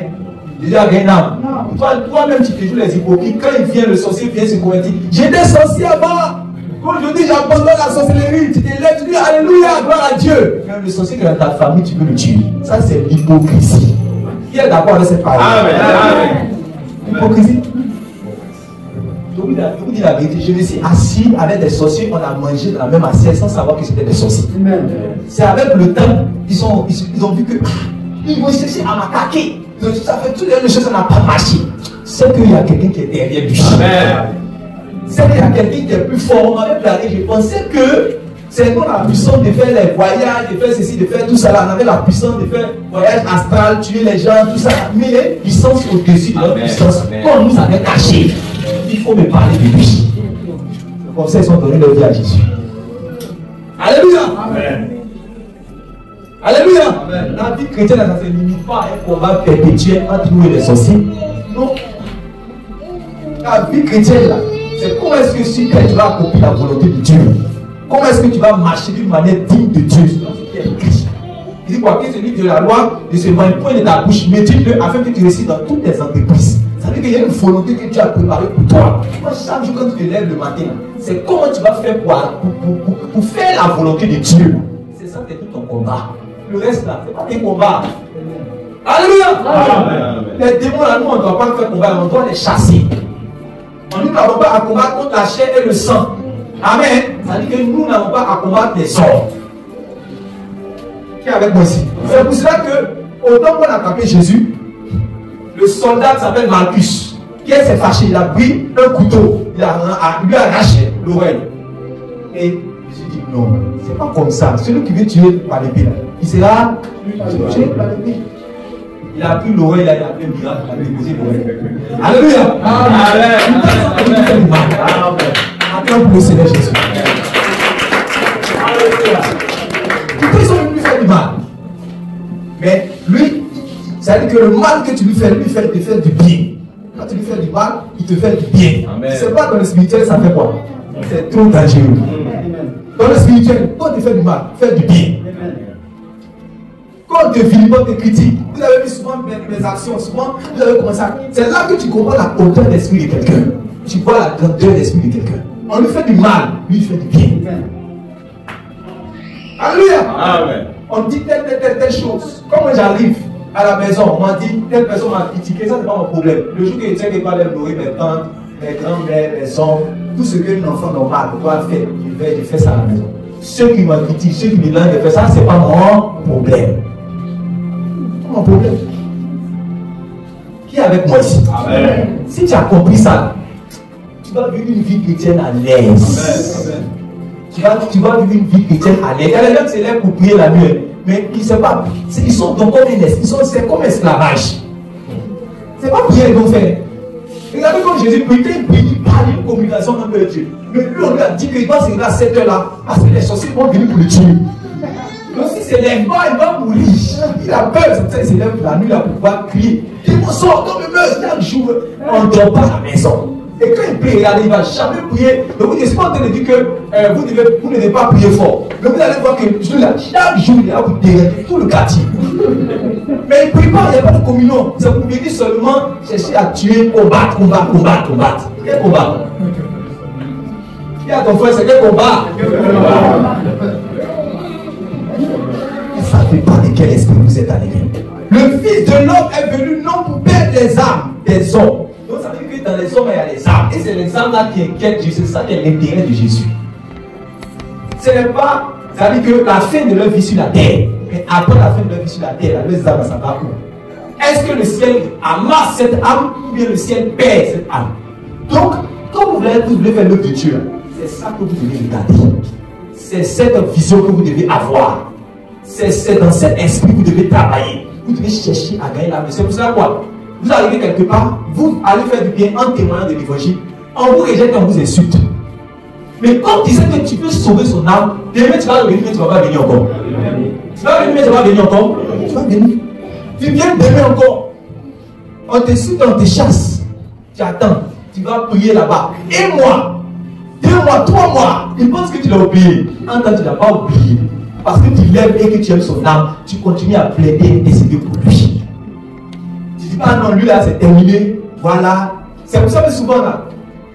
[SPEAKER 1] Jésus a gagné une âme. Toi-même tu te joues les hypocrites, quand il vient, le sorcier vient se convertir. J'étais sorcier avant. Aujourd'hui j'abandonne la sorcellerie, tu te lèves, tu dis alléluia, gloire à Dieu. Même le sorcier qui est dans ta famille, tu peux le tuer. Ça c'est l'hypocrisie. Qui est d'accord avec cette parole? Amen. L'hypocrisie. Je vous dis la vérité, je me suis assis avec des sorciers, on a mangé dans la même assiette sans savoir que c'était des sorciers. C'est avec le temps, ils ont vu que ils vont chercher à m'attaquer. Ça fait toutes les choses, ça n'a pas marché. C'est qu'il y a quelqu'un qui est derrière lui. C'est qu'il y a quelqu'un qui est plus fort. On m'avait plané, je pensais que c'est nous la puissance de faire les voyages, de faire ceci, de faire tout ça. Là, on avait la puissance de faire voyage astral, tuer les gens, tout ça. Mais les puissances au-dessus de leur puissance, qu'on nous avait caché. Il faut me parler de lui. Comme ça, ils ont donné leur vie à Jésus. Alléluia. Amen. Alléluia. Amen. La vie chrétienne, ça ne se limite pas à un combat perpétuel entre nous et les sorciers. Non. La vie chrétienne, là, c'est comment est-ce que si tu vas accomplir la volonté de Dieu? Comment est-ce que tu vas marcher d'une manière digne de Dieu? Il dit quoi? Que celui de la loi de se manipuler de ta bouche, médite-le afin que tu réussisses dans toutes tes entreprises. Ça veut dire qu'il y a une volonté que Dieu a préparée pour toi. Moi, chaque jour, quand tu te lèves le matin, c'est comment tu vas faire pour faire la volonté de Dieu. C'est ça, c'est tout ton combat. Le reste là, c'est pas tes combats. Alléluia. Les démons là, nous, on ne doit pas faire combat, on doit les chasser. On ne n'avons pas à combattre contre la chair et le sang. Amen. Ça veut dire que nous n'avons pas à combattre les hommes. Qui est avec moi ici? C'est pour cela que, autant qu'on a tapé Jésus, le soldat qui s'appelle Marcus, qui s'est fâché, il a pris un couteau, il lui a arraché l'oreille. Et Jésus dit non, c'est pas comme ça. Celui qui veut tuer par l'épée, il sera tué par l'épée. Il a pris l'oreille, il a fait un miracle, il a déposé l'oreille. Alléluia. Amen. Attends pour le Seigneur Jésus. Alléluia. Pourquoi ils ont lui faire du mal? Mais lui, ça veut dire que le mal que tu lui fais, te fait du bien. Quand tu lui fais du mal, il te fait du bien. C'est pas dans le spirituel, ça fait quoi? C'est trop dangereux. Dans le spirituel, quand tu fais du mal, fais du bien. Quand on te vilipende, on te critique, vous avez vu souvent mes actions, souvent vous avez commencé à... C'est là que tu comprends la hauteur d'esprit de quelqu'un. Tu vois la grandeur d'esprit de quelqu'un. On lui fait du mal, lui il fait du bien. Alléluia. Amen. On dit telle chose. Quand moi j'arrive à la maison, on m'a dit, telle personne m'a critiqué, ça c'est pas mon problème. Le jour que je tiens que pas les nourrir, mes tantes, mes grands-mères, mes oncles, tout ce qu'un enfant normal doit faire, je fais ça à la maison. Ceux qui m'ont critiqué, ceux qui me demandent de faire ça, c'est pas mon problème. Mon problème. Qui est avec moi ici? Amen. Si tu as compris ça, tu vas vivre une vie chrétienne à l'aise. Tu vas vivre une vie chrétienne à l'aise. Il y a des gens qui se lèvent pour prier la nuit, mais ils ne savent pas. Ils sont donc comme c'est comme esclavage. C'est pas prier qu'ils vont faire. Regardez comme Jésus prie, il parle d'une communication avec Dieu. Mais lui, on lui a dit qu'il doit se lever à cette heure-là, parce que les sorciers vont venir pour le tuer. Donc si c'est les bas, il va mourir. Il a peur, c'est pour ça qu'il se lève la nuit là pour pouvoir crier. Il me sort comme une meuse chaque jour. On ne dort pas à la maison. Et quand il prie, regardez, il ne va jamais prier. Donc vous ne pas en train de dire que vous ne devez pas prier fort. Mais vous allez voir que chaque jour, il est là pour déranger tout le quartier. Mais il ne prie pas, il n'y a pas de communion. C'est pour venir seulement chercher à tuer, combattre. Quel combat? Il y a ton frère, c'est quel combat? Ça ne fait pas de quel esprit vous êtes arrivé. Le Fils de l'homme est venu non pour perdre les âmes des hommes. Donc ça veut dire que dans les hommes, il y a les âmes. Et c'est les âmes là qui inquiètent Jésus. C'est ça qui est l'intérêt de Jésus. Ce n'est pas, ça veut dire que la fin de leur vie sur la terre. Mais après la fin de leur vie sur la terre, les âmes, ça va où? Est-ce que le ciel amasse cette âme ou bien le ciel perd cette âme? Donc, quand vous voulez faire l'œuvre de Dieu, c'est ça que vous devez regarder. C'est cette vision que vous devez avoir. C'est dans cet esprit que vous devez travailler. vous devez chercher à gagner l'âme. C'est pour cela quoi? Vous arrivez quelque part, vous allez faire du bien en témoignant de l'évangile, on vous rejette, on vous insulte. Mais quand tu sais que tu peux sauver son âme, demain tu vas venir, mais tu ne vas pas venir encore. Tu vas venir, mais tu vas venir encore. Tu vas venir. Tu viens demain encore. On te suit, on te chasse. Tu attends. Tu vas prier là-bas. Un mois, 2 mois, 3 mois. Il pense que tu l'as oublié. En temps, tu ne l'as pas oublié. Parce que tu l'aimes et que tu aimes son âme, tu continues à plaider et décider pour lui. Tu ne dis pas non, lui là, c'est terminé. Voilà. C'est pour ça que souvent là,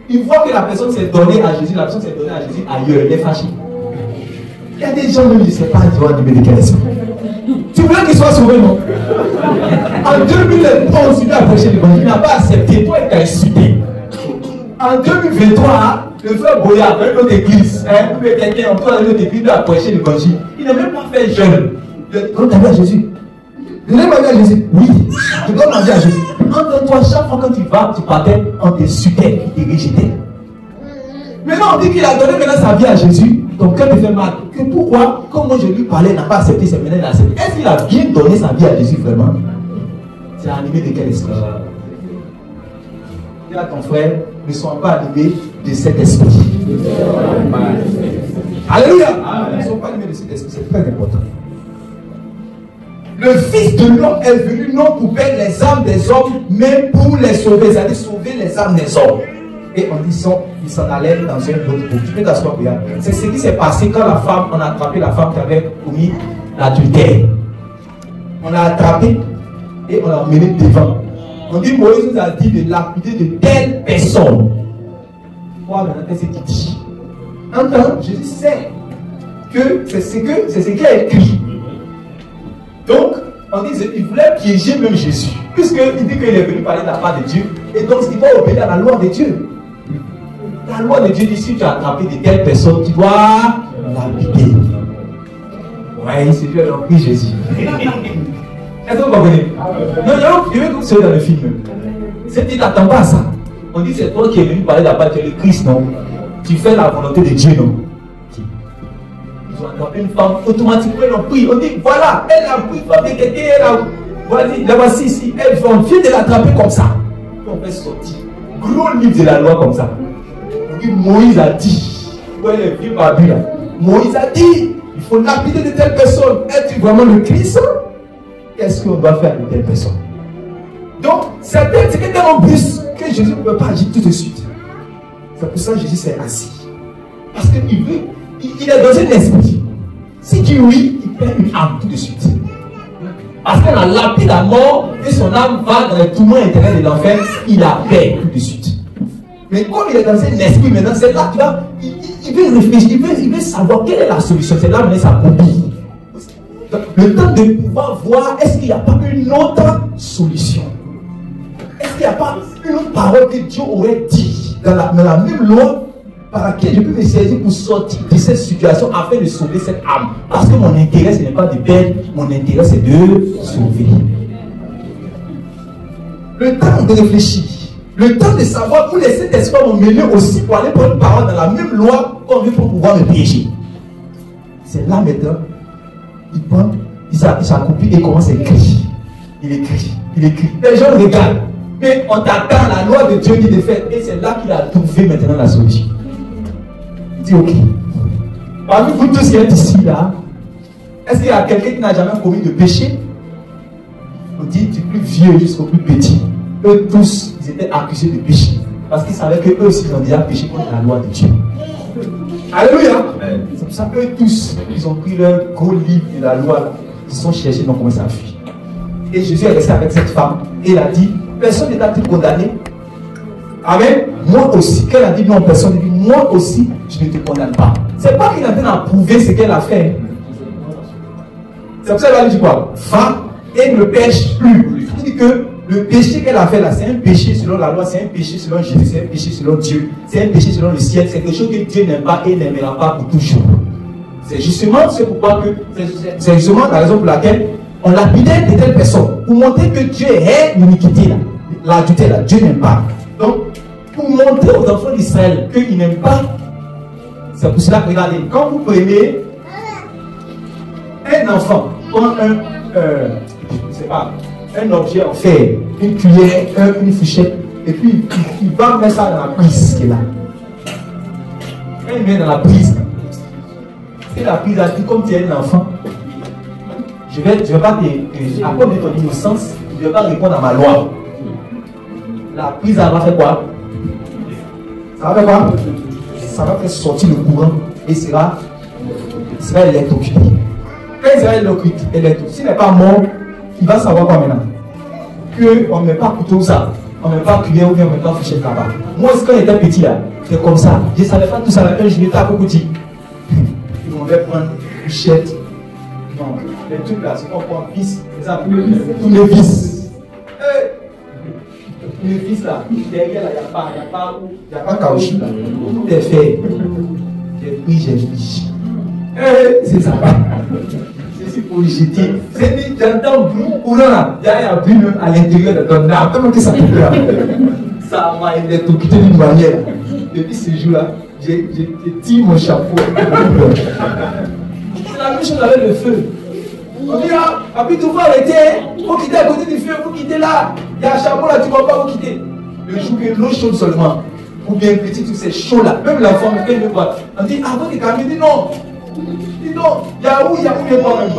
[SPEAKER 1] il voit que la personne s'est donnée à Jésus, la personne s'est donnée à Jésus ailleurs, il est fâché. Il y a des gens même, je ne sais pas, ils vont animer des questions. Tu voulais qu'il soit sauvé, non? En 2011, il a prêché l'évangile, il n'a pas accepté, toi il t'a insulté. En 2023, le frère Boya, dans une autre église, quelqu'un encore dans une autre église, il a prêché l'évangile. Il n'a même pas fait jeune. Donne ta vie à Jésus. Je donne ma vie à Jésus. Oui, je donne ma vie à Jésus. Entends-toi, chaque fois quand tu vas, tu partais, on t'insultait, il te rejetait. Maintenant, on dit qu'il a donné maintenant sa vie à Jésus. Donc, cœur te fait mal. Que pourquoi, comme moi je lui parlais, il n'a pas accepté, c'est maintenant il a accepté. Est-ce qu'il a bien donné sa vie à Jésus vraiment? C'est animé de quel esprit? Dis à ton frère, ne sois pas animés de cet esprit. Alléluia! Ne sois pas animés de cet esprit, c'est très important. Le Fils de l'homme est venu non pour perdre les âmes des hommes, mais pour les sauver, c'est-à-dire sauver les âmes des hommes. Et on dit ça, il s'en allait dans un autre groupe. Tu peux t'asseoir, regarde. C'est ce qui s'est passé quand la femme, on a attrapé la femme qui avait commis l'adultère. On l'a attrapé et on l'a emmené devant. On dit Moïse nous a dit de lapider de telle personne. Quoi maintenant, qu'est-ce qu'il dit? Entends, Jésus sait que c'est ce qu'il a écrit. Donc, on dit qu'il voulait piéger même Jésus. Puisqu'il dit qu'il est venu parler de la part de Dieu. Et donc, il doit obéir à la loi de Dieu. La loi de Dieu dit si tu as attrapé de telles personnes, tu dois lapider. Ouais, c'est Dieu qui a pris Jésus. Est-ce que vous comprenez? Non, je vais vous sauver dans le film. C'est dit, t'attends pas à ça. On dit c'est toi qui es venu parler de la part de Dieu, le Christ, non? Tu fais la volonté de Dieu, non? Ils ont attrapé une femme, automatiquement ils l'ont pris. On dit voilà, elle a pris femme de quelqu'un, elle a. Voici, la voici ici, elle vient de l'attraper comme ça. On fait sortir. Gros livre de la loi comme ça. On dit Moïse a dit. Ouais, les vieux barbus là. Moïse a dit il faut lapider de telle personne. Es-tu vraiment le Christ? Qu'est-ce qu'on doit faire de telle personne? Donc, c'est tellement plus que Jésus ne peut pas agir tout de suite. C'est pour ça que Jésus s'est assis. Parce qu'il veut, il est dans un esprit. Si tu oui, il perd une âme tout de suite. Parce qu'elle a lapidé la mort et son âme va dans les tourments éternels de l'enfer, il a peur tout de suite. Mais comme il est dans un esprit maintenant, c'est là qu'il va, il veut réfléchir, il veut savoir quelle est la solution. C'est là maintenant sa copie. Le temps de pouvoir voir, est-ce qu'il n'y a pas une autre solution? Est-ce qu'il n'y a pas une autre parole que Dieu aurait dit dans la même loi par laquelle je peux me saisir pour sortir de cette situation afin de sauver cette âme? Parce que mon intérêt, ce n'est pas de perdre, mon intérêt, c'est de sauver. Le temps de réfléchir, le temps de savoir où les Saint-Esprit m'ont mené aussi pour aller prendre une parole dans la même loi qu'on veut pour pouvoir me piéger. C'est là maintenant. Il prend, il s'accroupit et il commence à écrire. Il écrit. Les gens regardent. Mais on t'attend, la loi de Dieu dit de faire. Et c'est là qu'il a trouvé maintenant la solution. Il dit ok. Parmi vous tous qui êtes ici là, est-ce qu'il y a quelqu'un qui n'a jamais commis de péché? On dit du plus vieux jusqu'au plus petit. Eux tous, ils étaient accusés de péché. Parce qu'ils savaient qu'eux aussi, ils ont déjà péché contre la loi de Dieu. Alléluia. C'est pour ça qu'eux tous, ils ont pris leur gros livre de la loi là. Ils sont cherchés, ils ont commencé à fuir. Et Jésus est resté avec cette femme. Et il a dit, personne n'est été condamné. Amen. Moi aussi. Qu'elle a dit non, personne n'a dit, moi aussi, je ne te condamne pas. C'est pas qu'il a bien approuvé ce qu'elle a fait. C'est pour ça qu'elle a dit quoi? Va et ne pêche plus. Il dit que le péché qu'elle a fait là, c'est un péché selon la loi, c'est un péché selon Jésus, c'est un péché selon Dieu, c'est un péché selon le ciel, c'est quelque chose que Dieu n'aime pas et n'aimera pas pour toujours. C'est justement la raison pour laquelle on lapidait de telles personnes, pour montrer que Dieu est l'iniquité là, l'adultère là, Dieu n'aime pas. Donc, pour montrer aux enfants d'Israël qu'ils n'aiment pas, c'est pour cela que regardez, quand vous prenez un enfant, comme pas, un objet en fer, une cuillère, une fourchette, et puis il va mettre ça dans la prise qui est là. Quand il met dans la prise, et la prise a dit, comme tu es un enfant, je vais pas te, à cause de ton innocence, je ne vais pas répondre à ma loi. La prise, elle va faire quoi? Ça va faire quoi? Ça va faire sortir le courant et sera électrocuté. Quand il sera électrocuté, s'il n'est pas mort, il va savoir quoi maintenant? Qu'on ne met pas couteau ça, on ne met pas cuillère ou bien on ne met pas fourchette là-bas. Moi, quand j'étais petit là, c'était comme ça. Je ne savais pas tout ça. Quand je m'étais à petit, ils m'ont fait prendre une fourchette. Non, les trucs là, c'est qu'on prend vis, tous les vis. Les vis là, derrière là, il n'y a pas caoutchouc là. Tout est fait. J'ai pris, j'ai mis. C'est ça. C'est pour le jeter. C'est dit, j'entends bruit coulant là. Il y a un bruit même à l'intérieur de ton âme. Comment que ça peut faire? Ça m'a électrocuté d'une manière. Depuis ce jour-là, j'ai tiré mon chapeau. C'est la même chose avec le feu. On dit là, après tout va arrêter, il faut quitter à côté du feu, il faut quitter là. Il y a un chapeau là, tu ne vas pas vous quitter. Le jour que l'eau chaude seulement, ou bien petit, tout c'est chaud là. Même la femme, quand il me voit, on dit, avant de calmer, il dit non. Dis donc, il y a où les problèmes?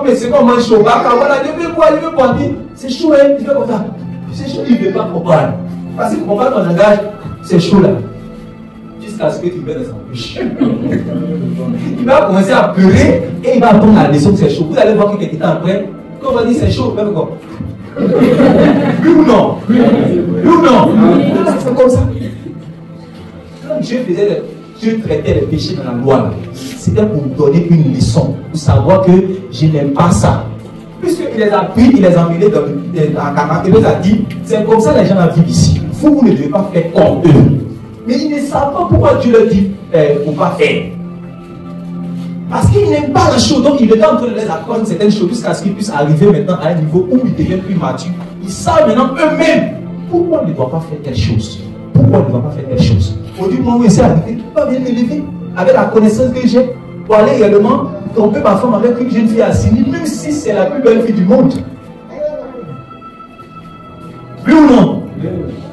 [SPEAKER 1] Mais c'est comme un chaud. Voilà, il veut boire, il veut boire. C'est chaud, hein, il fait comme ça. C'est chaud, il ne veut pas comprendre. Parce qu'il ne comprend pas ton langage, c'est chaud là. Jusqu'à ce que tu viennes dans sa bouche. Il va commencer à pleurer et il va apprendre la leçon que c'est chaud. Vous allez voir que quelques temps après, quand on va dire c'est chaud, même quoi. Oui ou non? Oui ou non? C'est comme ça. Quand Dieu traitait les péchés dans la loi, c'était pour donner une leçon, pour savoir que je n'aime pas ça. Puisqu'il les a pris, il les a emmenés dans Canaan, il les a dit, c'est comme ça les gens vivent ici. Vous ne devez pas faire comme eux. Mais ils ne savent pas pourquoi Dieu leur dit, pour ne pas faire. Parce qu'ils n'aiment pas la chose, donc il est en train de les apprendre certaines choses jusqu'à ce qu'ils puissent arriver maintenant à un niveau où ils deviennent plus matures. Ils savent maintenant eux-mêmes pourquoi ils ne doivent pas faire telle chose. Pourquoi ils ne doivent pas faire telle chose. Au moment où ils sont arrivés, ils peuvent bien m'élever avec la connaissance que j'ai pour aller réellement tromper ma femme avec une jeune fille assignée, même si c'est la plus belle fille du monde. Oui ou non?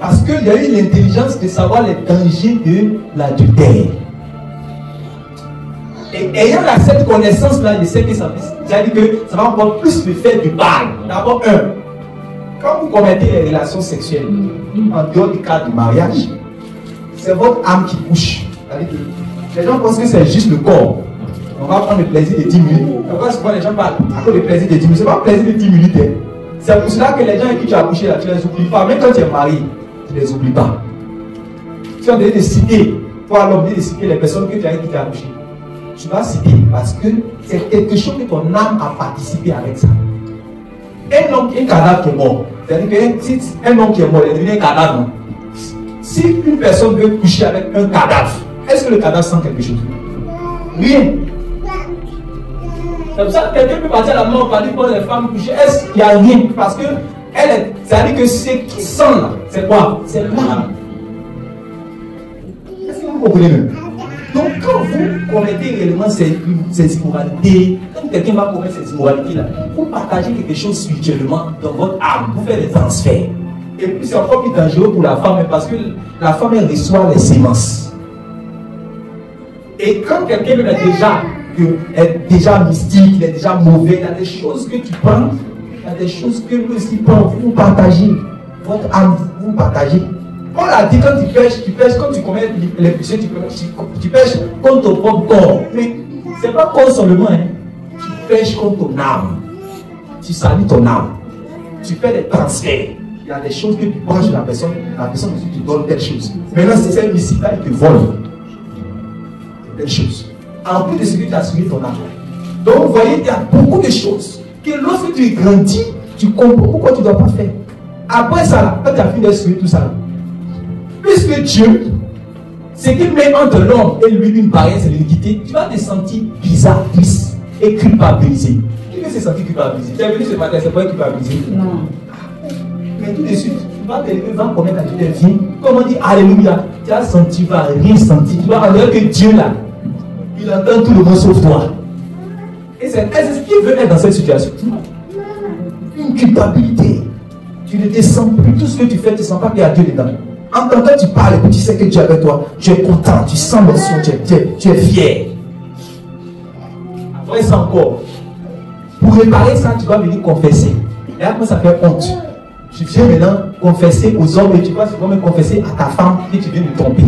[SPEAKER 1] Parce qu'il y a eu l'intelligence de savoir les dangers de l'adultère. Et ayant cette connaissance-là, je sais que ça veut dire que ça va encore plus me faire du mal. D'abord, quand vous commettez les relations sexuelles, en dehors du cadre du mariage, c'est votre âme qui couche. Les gens pensent que c'est juste le corps. On va prendre le plaisir de 10 minutes. Pourquoi souvent les gens parlent à cause du plaisir de 10 minutes? Ce n'est pas le plaisir de 10 minutes. Hein. C'est pour cela que les gens avec qui tu as couché là, tu ne les oublies pas. Même quand tu es marié, tu ne les oublies pas. Tu as envie de citer, toi l'homme, de citer les personnes que tu as avec qui tu as couché. Tu vas citer parce que c'est quelque chose que ton âme a participé avec ça. Un homme, un cadavre qui est mort. C'est-à-dire que si un homme qui est mort, il est devenu un cadavre. Non? Si une personne veut coucher avec un cadavre, est-ce que le cadavre sent quelque chose? Rien. C'est pour ça que quelqu'un peut partir à la mort par dire pour les femmes coucher. Est-ce qu'il n'y a rien? Parce que c'est-à-dire que ce qui sent là, c'est quoi? C'est l'âme. Est-ce que vous comprenez même? Donc quand vous commettez réellement ces immoralités, quand quelqu'un va commettre ces immoralités-là, vous partagez quelque chose spirituellement dans votre âme, vous faites des transferts. Et puis c'est encore plus dangereux pour la femme parce que la femme elle reçoit les sémences. Et quand quelqu'un est déjà mystique, il est déjà mauvais, il y a des choses que tu prends, il y a des choses que lui aussi prend, vous partagez. Votre âme, vous partagez. On l'a dit, quand tu pêches, quand tu commets les péchés, tu pêches contre ton propre corps. Mais ce n'est pas contre seulement, hein. Tu pêches contre ton âme. Tu salis ton âme. Tu fais des transferts. Il y a des choses que tu prends chez la personne aussi tu donnes telle chose. Maintenant, si c'est un missile, là, il te vole. C'est telle chose. En plus de ce que tu as suivi ton âme. Donc, vous voyez, il y a beaucoup de choses que lorsque tu grandis, tu comprends pourquoi tu ne dois pas faire. Après ça, là, quand tu as fini de suivre tout ça, là, puisque Dieu, ce qu'il met entre l'homme et lui une barrière, c'est l'iniquité, tu vas te sentir bizarre, triste et culpabilisé. Qui veut se sentir culpabilisé? Tu es venu ce matin, c'est pas culpabilisé? Non. Mais tout de suite, tu vas te lever, va commettre tu viens. Comme on dit Alléluia, tu as senti, tu vas rien sentir. Tu vas entendre que Dieu là, il entend tout le monde sauf toi. Et c'est ce qu'il veut être dans cette situation. une culpabilité. Tu ne te sens plus, tout ce que tu fais, tu ne sens pas qu'il y a Dieu dedans. En tant que tu parles et que tu sais que Dieu est avec toi, tu es content, tu sens l'émotion, tu es fier. Après ça encore, pour réparer ça, tu vas venir confesser. Et après ça fait honte. Tu viens maintenant confesser aux hommes et tu vas souvent même confesser à ta femme que tu viens de tromper.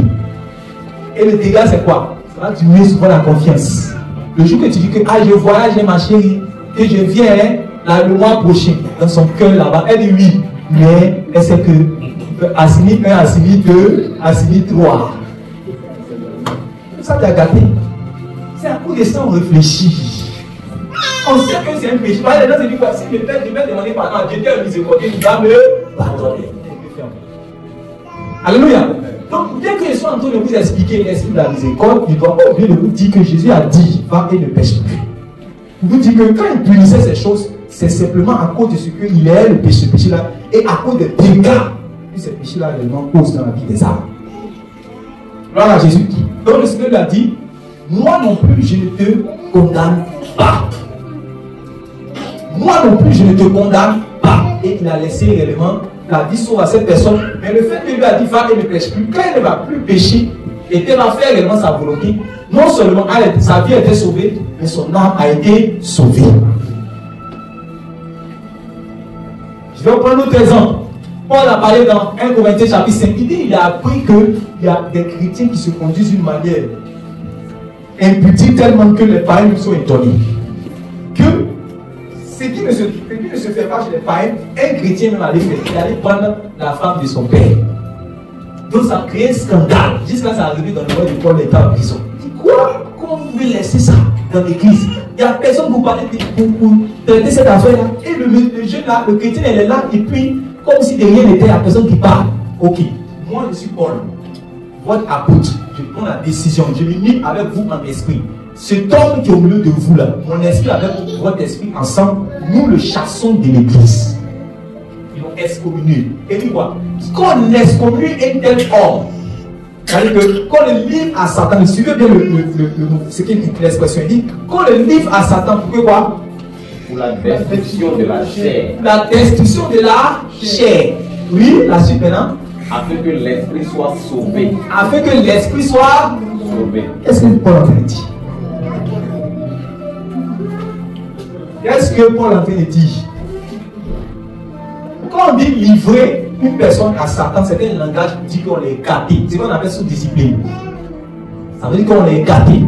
[SPEAKER 1] Et le dégât c'est quoi? Ça va diminuer souvent la confiance. Le jour que tu dis que je voyage ma chérie, que je viens là, le mois prochain, dans son cœur là-bas, elle dit oui, mais elle sait que Assimi 1, Assimi 2, Assimi 3. Ça t'a gâté. C'est un coup de sang réfléchi. On sait que c'est un péché. Les gens se disent que si le père devait demander pardon à Dieu, Dieu est miséricordieux, il va me pardonner. Alléluia. Donc, bien que je sois en train de vous expliquer l'esprit de la miséricorde, il ne doit pas oublier de vous dire que Jésus a dit, va et ne pêche plus. Il vous dit que quand il punissait ces choses, c'est simplement à cause de ce qu'il est le péché-là, et à cause des dégâts que ces péchés-là réellement causent dans la vie des âmes. Voilà Jésus. Donc le Seigneur lui a dit, moi non plus je ne te condamne pas. Moi non plus je ne te condamne pas. Et il a laissé réellement la vie sauve à cette personne. Mais le fait qu'il lui a dit, va et ne pêche plus, quand il ne va plus pécher, et qu'elle va faire réellement sa volonté, non seulement sa vie a été sauvée, mais son âme a été sauvée. Je vais prendre notre exemple. Paul a parlé dans 1 Corinthiens chapitre 5. Il dit, il a appris qu'il y a des chrétiens qui se conduisent d'une manière impudique tellement que les païens sont étonnés. Que ce qui ne se fait pas chez les païens, un chrétien même allait faire. Il allait prendre la femme de son père. Donc ça a créé un scandale. Jusqu'à ça arrivé dans le roi de Paul était en prison. Il dit quoi? Comment vous pouvez laisser ça dans l'église? Il n'y a personne pour parler pour traiter cette affaire-là. Et le jeune là, le chrétien, il est là, et puis, comme si de rien n'était, la personne qui parle. Ok, moi je suis Paul, votre apôtre. Je prends la décision, je m'unis avec vous en esprit. Cet homme qui est au milieu de vous là, mon esprit avec votre esprit ensemble, nous le chassons de l'église. Ils l'ont excommunié. Et dit quoi? Quand on excommunie un tel homme, c'est-à-dire que quand on le livre à Satan, suivez bien ce qu'il dit, l'expression, il dit, quand on le livre à Satan, pour que quoi?
[SPEAKER 3] Pour la destruction de la chair.
[SPEAKER 1] La destruction de la chair. Oui, la suite maintenant.
[SPEAKER 3] Afin que l'esprit soit sauvé.
[SPEAKER 1] Afin que l'esprit soit
[SPEAKER 3] sauvé.
[SPEAKER 1] Qu'est-ce que Paul en train de dire? Qu'est-ce que Paul en train de dire? Quand on dit livrer une personne à Satan, c'est un langage qui dit qu'on est gâté. C'est ce qu'on appelle sous-discipline. Ça veut dire qu'on est gâté.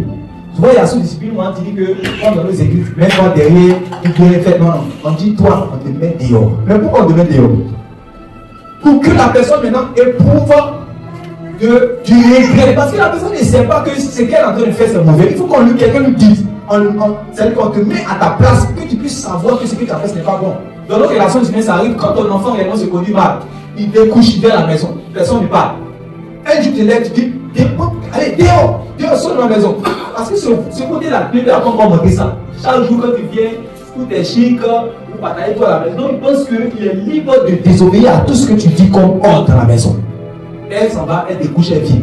[SPEAKER 1] Souvent, il y a sous-discipline, on dit que quand dans nos églises, mets-toi derrière, tu peux faire. Non, on dit toi, on te met dehors. Mais pourquoi on te met dehors? Pour que la personne maintenant éprouve du regret. Parce que la personne ne sait pas que ce qu'elle est en train de faire, c'est mauvais. Il faut qu'on quelqu'un lui dise. C'est-à-dire qu'on te met à ta place, que tu puisses savoir que ce que tu as fait, ce n'est pas bon. Dans notre relation humaine, ça arrive quand ton enfant réellement se conduit mal. Il découche vers la maison. Personne ne parle. Un jour, tu te lèves, tu dis, allez, dehors, sors de la maison. Parce que ce côté-là, tu ne peux pas monter ça. Chaque jour, quand tu viens, tout est chic, vous bataillez toi à la maison, il pense qu'il est libre de désobéir à tout ce que tu dis comme ordre dans la maison. Elle s'en va, elle découche, elle vient.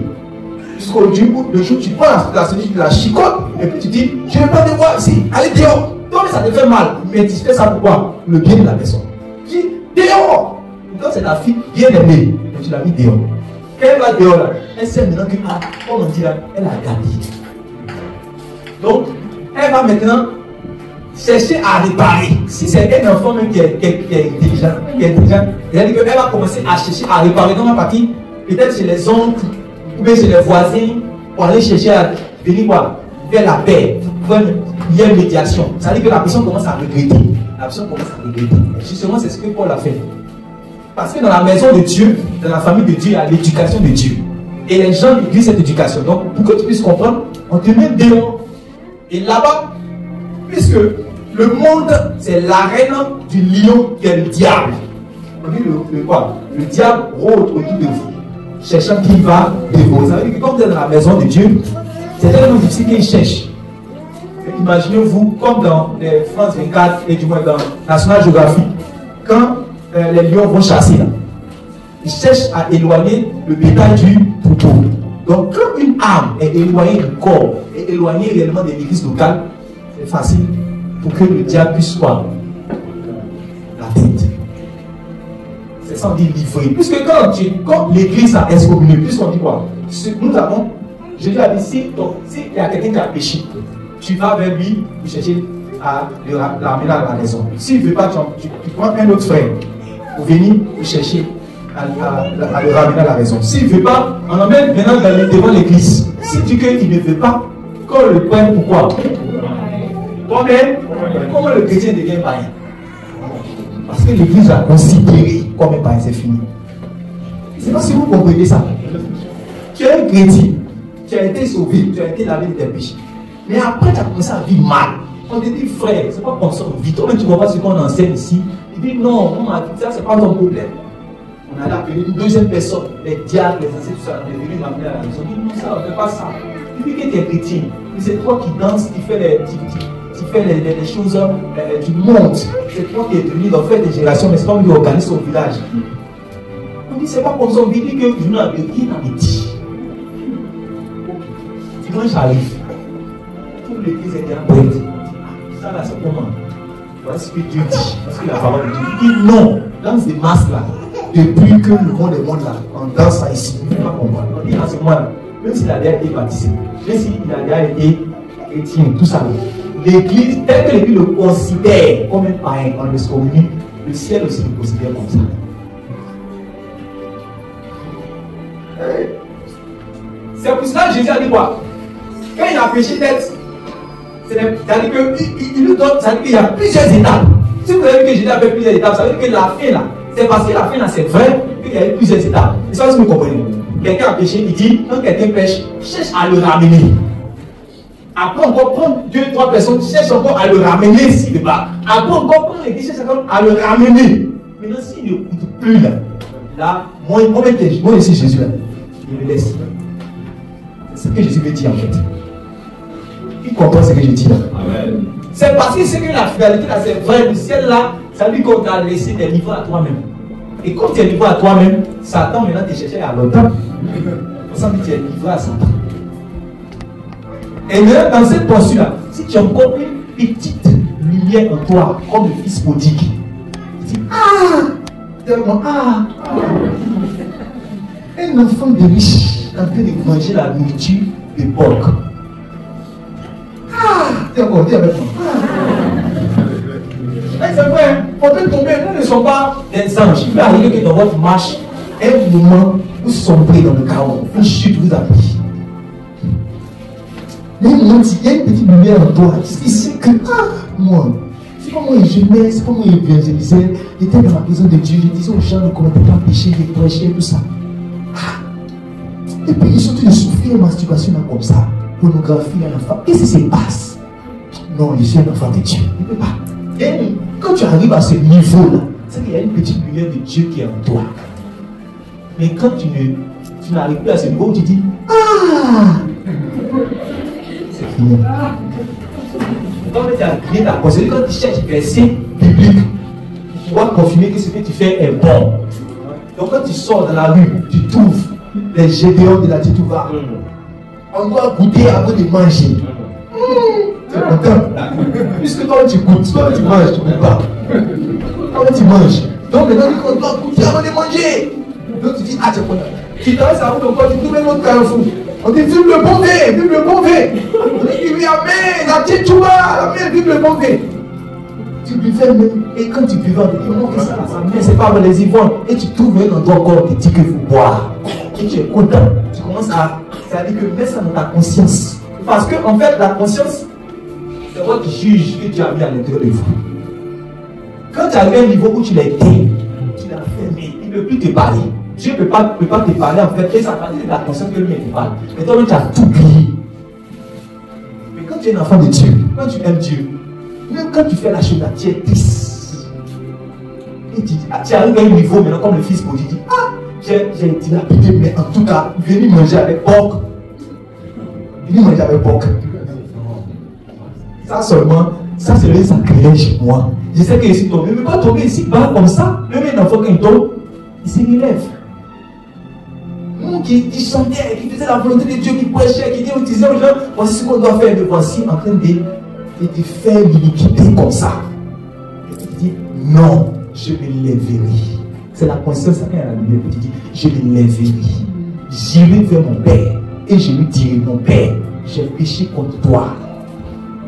[SPEAKER 1] Jusqu'au jour où, le jour où tu prends la solution de la chicote, et puis tu dis, je ne vais pas te voir ici, allez dehors. Donc ça te fait mal, mais tu fais ça pourquoi? Le bien de la personne. Tu dis, dehors. Quand c'est ta fille bien aimée, et tu l'as mis dehors. Quand elle va dehors là, elle sait maintenant que, comme on dit là, elle a gardé. Donc, elle va maintenant chercher à réparer. Si c'est un enfant même qui est intelligent, c'est-à-dire qu'elle va commencer à chercher à réparer dans la partie, peut-être chez les oncles, ou bien chez les voisins, pour aller chercher à venir quoi? Faire la paix, faire une médiation. Ça veut dire que la personne commence à regretter. La personne commence à regretter. Justement, c'est ce que Paul a fait. Parce que dans la maison de Dieu, dans la famille de Dieu, il y a l'éducation de Dieu. Et les gens utilisent cette éducation. Donc, pour que tu puisses comprendre, on te met dehors. Et là-bas, puisque le monde, c'est l'arène du lion qui est le diable. On dit le quoi? Le diable rôde autour de vous, cherchant qui va dévorer. Ça veut dire que quand vous êtes dans la maison de Dieu, c'est tellement difficile qu'il cherche. Imaginez-vous, comme dans les France 24 et du moins dans National Geographic, quand les lions vont chasser là, ils cherchent à éloigner le bétail du troupeau. Donc quand une âme est éloignée du corps et éloignée réellement de l'église locale, c'est facile pour que le diable puisse voir la tête. sans dire livré. Puisque quand l'église a excommunié, puisqu'on dit quoi? Nous avons, Jésus a dit, s'il y a quelqu'un qui a péché, tu vas vers lui pour chercher à le ramener à la maison. S'il ne veut pas, tu prends un autre frère pour venir pour chercher à le ramener à la maison. S'il ne veut pas, on emmène maintenant devant l'église. Si tu dis qu'il ne veut pas, qu'on le prenne pourquoi? Comment le chrétien devient païen? Parce que l'église a considéré comme un païen, c'est fini. Je ne sais pas si vous comprenez ça. Tu es un chrétien, tu as été sauvé, tu as été lavé de tes péchés. Mais après, tu as commencé à vivre mal. On te dit, frère, c'est pas comme ça on vit. Toi-même, tu ne vois pas ce qu'on enseigne ici. Il dit, non, ça, c'est pas ton problème. On a appelé une deuxième personne, les diacres, les ancêtres, tout ça, on est venu m'amener à la maison. Il dit, non, ça, on ne fait pas ça. Depuis que tu es chrétien, c'est toi qui danses, qui fais les choses du monde. C'est toi qui es devenu l'enfer des générations, mais c'est toi qui organise son village. On dit, c'est pas comme ça. On dit que je n'ai rien dit. Quand j'arrive, toute l'église était prête. Ça là, c'est comment? Voilà ce que Dieu dit. Parce que la parole de Dieu dit non. Danse des masques là. Depuis que le monde est monde là, on danse ça ici. Il ne faut pas comprendre. On dit, c'est moi là. Même s'il a déjà été baptisé, même s'il a déjà été chrétien, tout ça. L'église, tel que l'église le considère comme un païen, on le communie, le ciel aussi le considère comme ça. C'est pour cela que Jésus a dit quoi? Quand il a péché d'être, c'est-à-dire qu'il y a plusieurs étapes. Si vous avez vu que Jésus a fait plusieurs étapes, ça veut dire que la fin là, c'est parce que la fin là c'est vrai qu'il y a eu plusieurs étapes. Et ça, vous comprenez. Quelqu'un a péché, il dit, quand quelqu'un pêche, cherche à le ramener. Après encore prendre 2-3 personnes, cherche encore à le ramener s'il ne veut pas. Après encore prendre l'église, cherche encore à le ramener. Maintenant, s'il ne coûte plus là, moi ici Jésus là, il me laisse. C'est ce que Jésus veut dire en fait. Il comprend ce que je dis là. C'est parce que c'est que la fidélité là, c'est vrai. Le ciel là, ça veut dire qu'on t'a laissé des niveaux à toi-même. Et quand tu es livré à toi-même, Satan maintenant te cherche à longtemps. Pour ça que tu es livré à Satan. Et maintenant, dans cette posture là, si tu as encore une petite lumière en toi, comme le fils prodigue, tu dis, un enfant de riche en train de manger la nourriture de porc. T'es encore dit avec moi. C'est vrai, on peut tomber, nous ne sommes pas des anges. Il peut arriver que dans votre marche, un moment, vous sombrez dans le chaos, une chute vous a pris. Mais il y a une petite lumière en toi qui sait que, moi, c'est comment je mets, c'est comment évangélisais. J'étais dans la maison de Dieu, je disais aux gens de commenter pas péché, de prêcher, tout ça. Et puis, ils sont tous de souffrir de masturbation comme ça, pornographie à l'enfant. Qu'est-ce qui se passe? Non, je suis un enfant de Dieu. Il ne peut pas. Et quand tu arrives à ce niveau-là, c'est qu'il y a une petite lumière de Dieu qui est en toi. Mais quand tu n'arrives plus à ce niveau, tu dis, c'est fini. Quand tu as créé ta pensée, quand tu cherches des versets bibliques, tu dois confirmer que ce que tu fais est bon. Donc quand tu sors dans la rue, tu trouves les Gédéons de la Titouva. On doit goûter avant de manger. Tu es content. Puisque toi tu goûtes, toi tu manges, tu ne goûtes pas. Toi tu manges. Donc maintenant on doit goûter avant de manger. Donc tu dis, tu es content. Tu t'arrêtes à vous, tu trouves un autre carrefour. On dit, vive le bon vin, vive le bon vin. On dit, oui, amen, la Tchitchouba, amen, vive le bon vin. Tu buvais même, et quand tu buvais, on te dit, non, que ça, mais c'est pas avec les ivrones. Et tu trouves un endroit encore, tu dis qu'il faut boire. Et tu es content. Tu commences à dire que mets ça dans ta conscience. Parce que, en fait, la conscience, c'est toi qui juge que tu as mis à l'intérieur de vous. Quand tu arrives à un niveau où tu l'as été, tu l'as fermé, il ne peut plus te parler. Dieu ne peut pas te parler en fait, et ça partie de la conscience que lui te parle. Mais toi, tu as tout oublié. Mais quand tu es un enfant de Dieu, quand tu aimes Dieu, même quand tu fais la chose là, tu es triste. Et tu arrives à un niveau maintenant, comme le fils prodigue, dit, j'ai dilapidé, mais en tout cas, venez manger avec porc. Venez manger avec porc. Ça seulement, ça c'est le sacrilège chez moi. Je sais que je suis tombé, mais pas tomber ici, pas comme ça. Même un enfant quand il tombe, il se relève. Nous qui chantait, qui faisait la volonté de Dieu, qui prêchait, qui disait aux gens, voici ce qu'on doit faire, mais voici en train de te faire l'iniquité comme ça. Et tu dis, non, je me lèverai. C'est la conscience quand elle a levé. Tu dis, je me lèverai. J'irai vers mon Père. Et je lui dirai, mon Père, j'ai péché contre toi.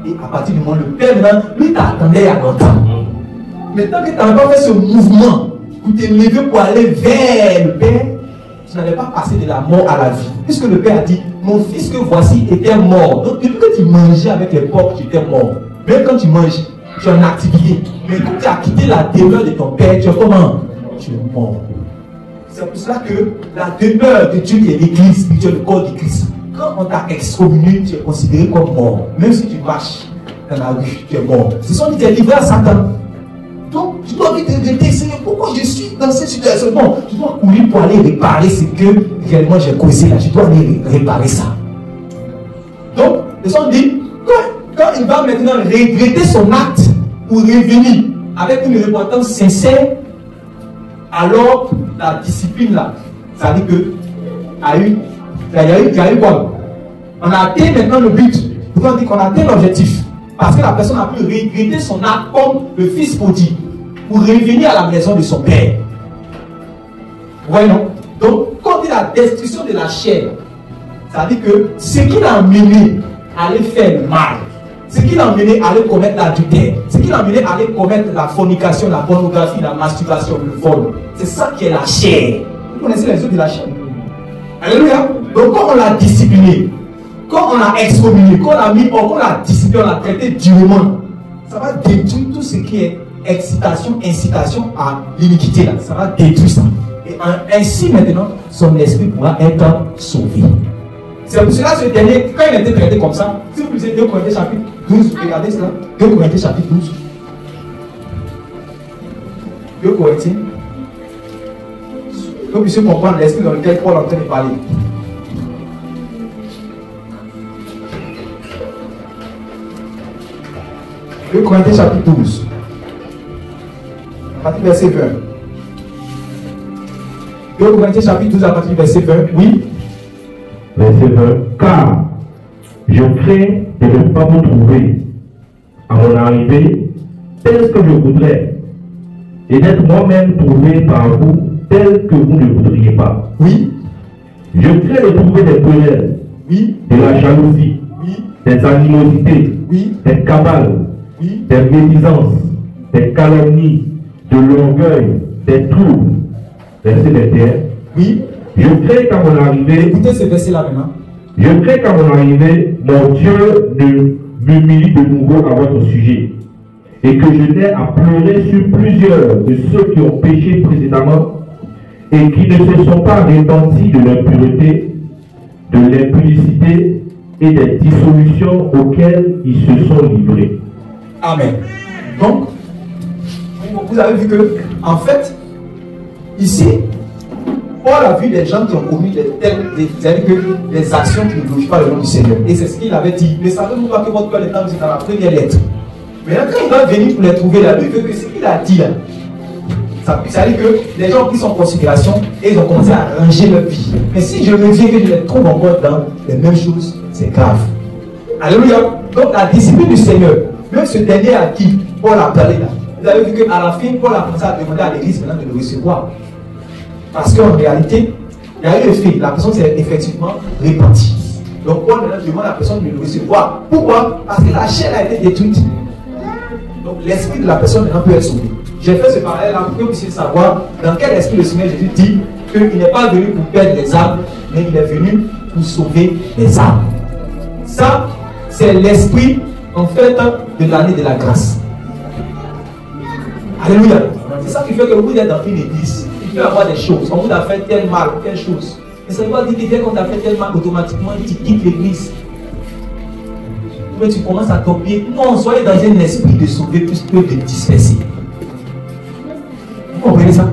[SPEAKER 1] Et à partir du moment où le Père, maintenant, lui t'attendait il y a longtemps. Mais tant que tu n'avais pas fait ce mouvement pour te lever pour aller vers le Père, tu n'avais pas passé de la mort à la vie. Puisque le Père a dit, mon fils que voici était mort. Donc depuis que tu mangeais avec les porcs, tu étais mort. Même quand tu manges, tu es en activité. Mais quand tu as quitté la demeure de ton Père, tu es comment? Tu es mort. C'est pour cela que la demeure de Dieu qui est l'église, tu es le corps du Christ. Quand on t'a excommunié, tu es considéré comme mort. Même si tu marches dans la rue, tu es mort. Ce sont des livrés à Satan. Donc, tu dois te regretter, Seigneur, pourquoi je suis dans cette situation? Non, tu dois courir pour aller réparer ce que réellement j'ai causé là. Tu dois aller réparer ça. Donc, les gens disent, quand il va maintenant regretter son acte pour revenir avec une repentance sincère, alors la discipline là, ça dit que il y a eu quoi? On a atteint maintenant le but. On dit qu'on a atteint l'objectif. Parce que la personne a pu regretter son acte comme le fils prodigue pour revenir à la maison de son père. Vous voyez, non? Donc, quand on dit la destruction de la chair, ça dit que ce qui l'a amené à aller faire le mal, ce qui l'a amené à aller commettre l'adultère, ce qui l'a amené à aller commettre la fornication, la pornographie, la masturbation, le vol, c'est ça qui est la chair. Vous connaissez les autres de la chair? Alléluia. Donc, quand on l'a discipliné, quand on l'a excommunié, quand on l'a mis, quand on l'a discipliné, on l'a traité durement, ça va détruire tout ce qui est excitation, incitation à l'iniquité. Ça va détruire ça. Et ainsi, maintenant, son esprit pourra être sauvé. C'est pour cela que ce dernier, quand il a été traité comme ça, si vous lisez 2 Corinthiens chapitre 12, regardez cela. 2 Corinthiens chapitre 12. 2 Corinthiens. Que vous puissiez comprendre l'esprit dans lequel Paul est en train de parler. 2 Corinthiens chapitre 12. À partir du verset 20. 2 Corinthiens chapitre 12 à partir du verset 20. Oui.
[SPEAKER 2] Verset 20. Car je crains de ne pas vous trouver à mon arrivée tel que je voudrais, et d'être moi-même trouvé par vous tel que vous ne voudriez pas.
[SPEAKER 1] Oui.
[SPEAKER 2] Je crains de trouver des querelles,
[SPEAKER 1] oui,
[SPEAKER 2] de la jalousie,
[SPEAKER 1] oui,
[SPEAKER 2] des animosités,
[SPEAKER 1] oui,
[SPEAKER 2] des cabales,
[SPEAKER 1] oui,
[SPEAKER 2] des médisances, des calomnies, de l'orgueil, des troubles. Verset 21.
[SPEAKER 1] oui.
[SPEAKER 2] Je crains qu'à mon arrivée,
[SPEAKER 1] Écoutez ce verset-là maintenant.
[SPEAKER 2] je crains qu'à mon arrivée, mon Dieu ne m'humilie de nouveau à votre sujet, et que je n'ai à pleurer sur plusieurs de ceux qui ont péché précédemment et qui ne se sont pas repentis de l'impureté, de l'impudicité et des dissolutions auxquelles ils se sont livrés.
[SPEAKER 1] Amen. Donc, vous avez vu que, en fait, ici, Paul a vu des gens qui ont commis des actions qui ne glorifient pas le nom du Seigneur. Et c'est ce qu'il avait dit. Ne savez-vous pas que votre cœur est dans la première lettre? Mais là, quand il va venir pour les trouver là, il veut que ce qu'il a dit là, ça veut dire que les gens ont pris son considération et ils ont commencé à ranger leur vie. Mais si je me dis que je les trouve encore dans les mêmes choses, c'est grave. Alléluia. Donc la discipline du Seigneur, même ce dernier à qui Paul a parlé là, vous avez vu qu'à la fin, Paul a commencé à demander à l'église maintenant de le recevoir. Parce qu'en réalité, il y a eu le fait, la personne s'est effectivement repentie. Donc Paul maintenant demande à la personne de le recevoir. Pourquoi? Parce que la chair a été détruite. Donc l'esprit de la personne maintenant peut être sauvé. J'ai fait ce parallèle là pour que vous puissiez savoir dans quel esprit le Seigneur Jésus dit qu'il n'est pas venu pour perdre les âmes, mais il est venu pour sauver les âmes. Ça, c'est l'esprit en fait de l'année de la grâce. Alléluia. C'est ça qui fait que vous êtes dans une église. Il peut y avoir des choses. On vous a fait tel mal, telle chose. Mais ça ne veut pas dire que dès qu'on t'a fait tel mal, automatiquement tu quittes l'église. Mais tu commences à tomber. Non, soyez dans un esprit de sauver plus que de disperser. Vous comprenez ça?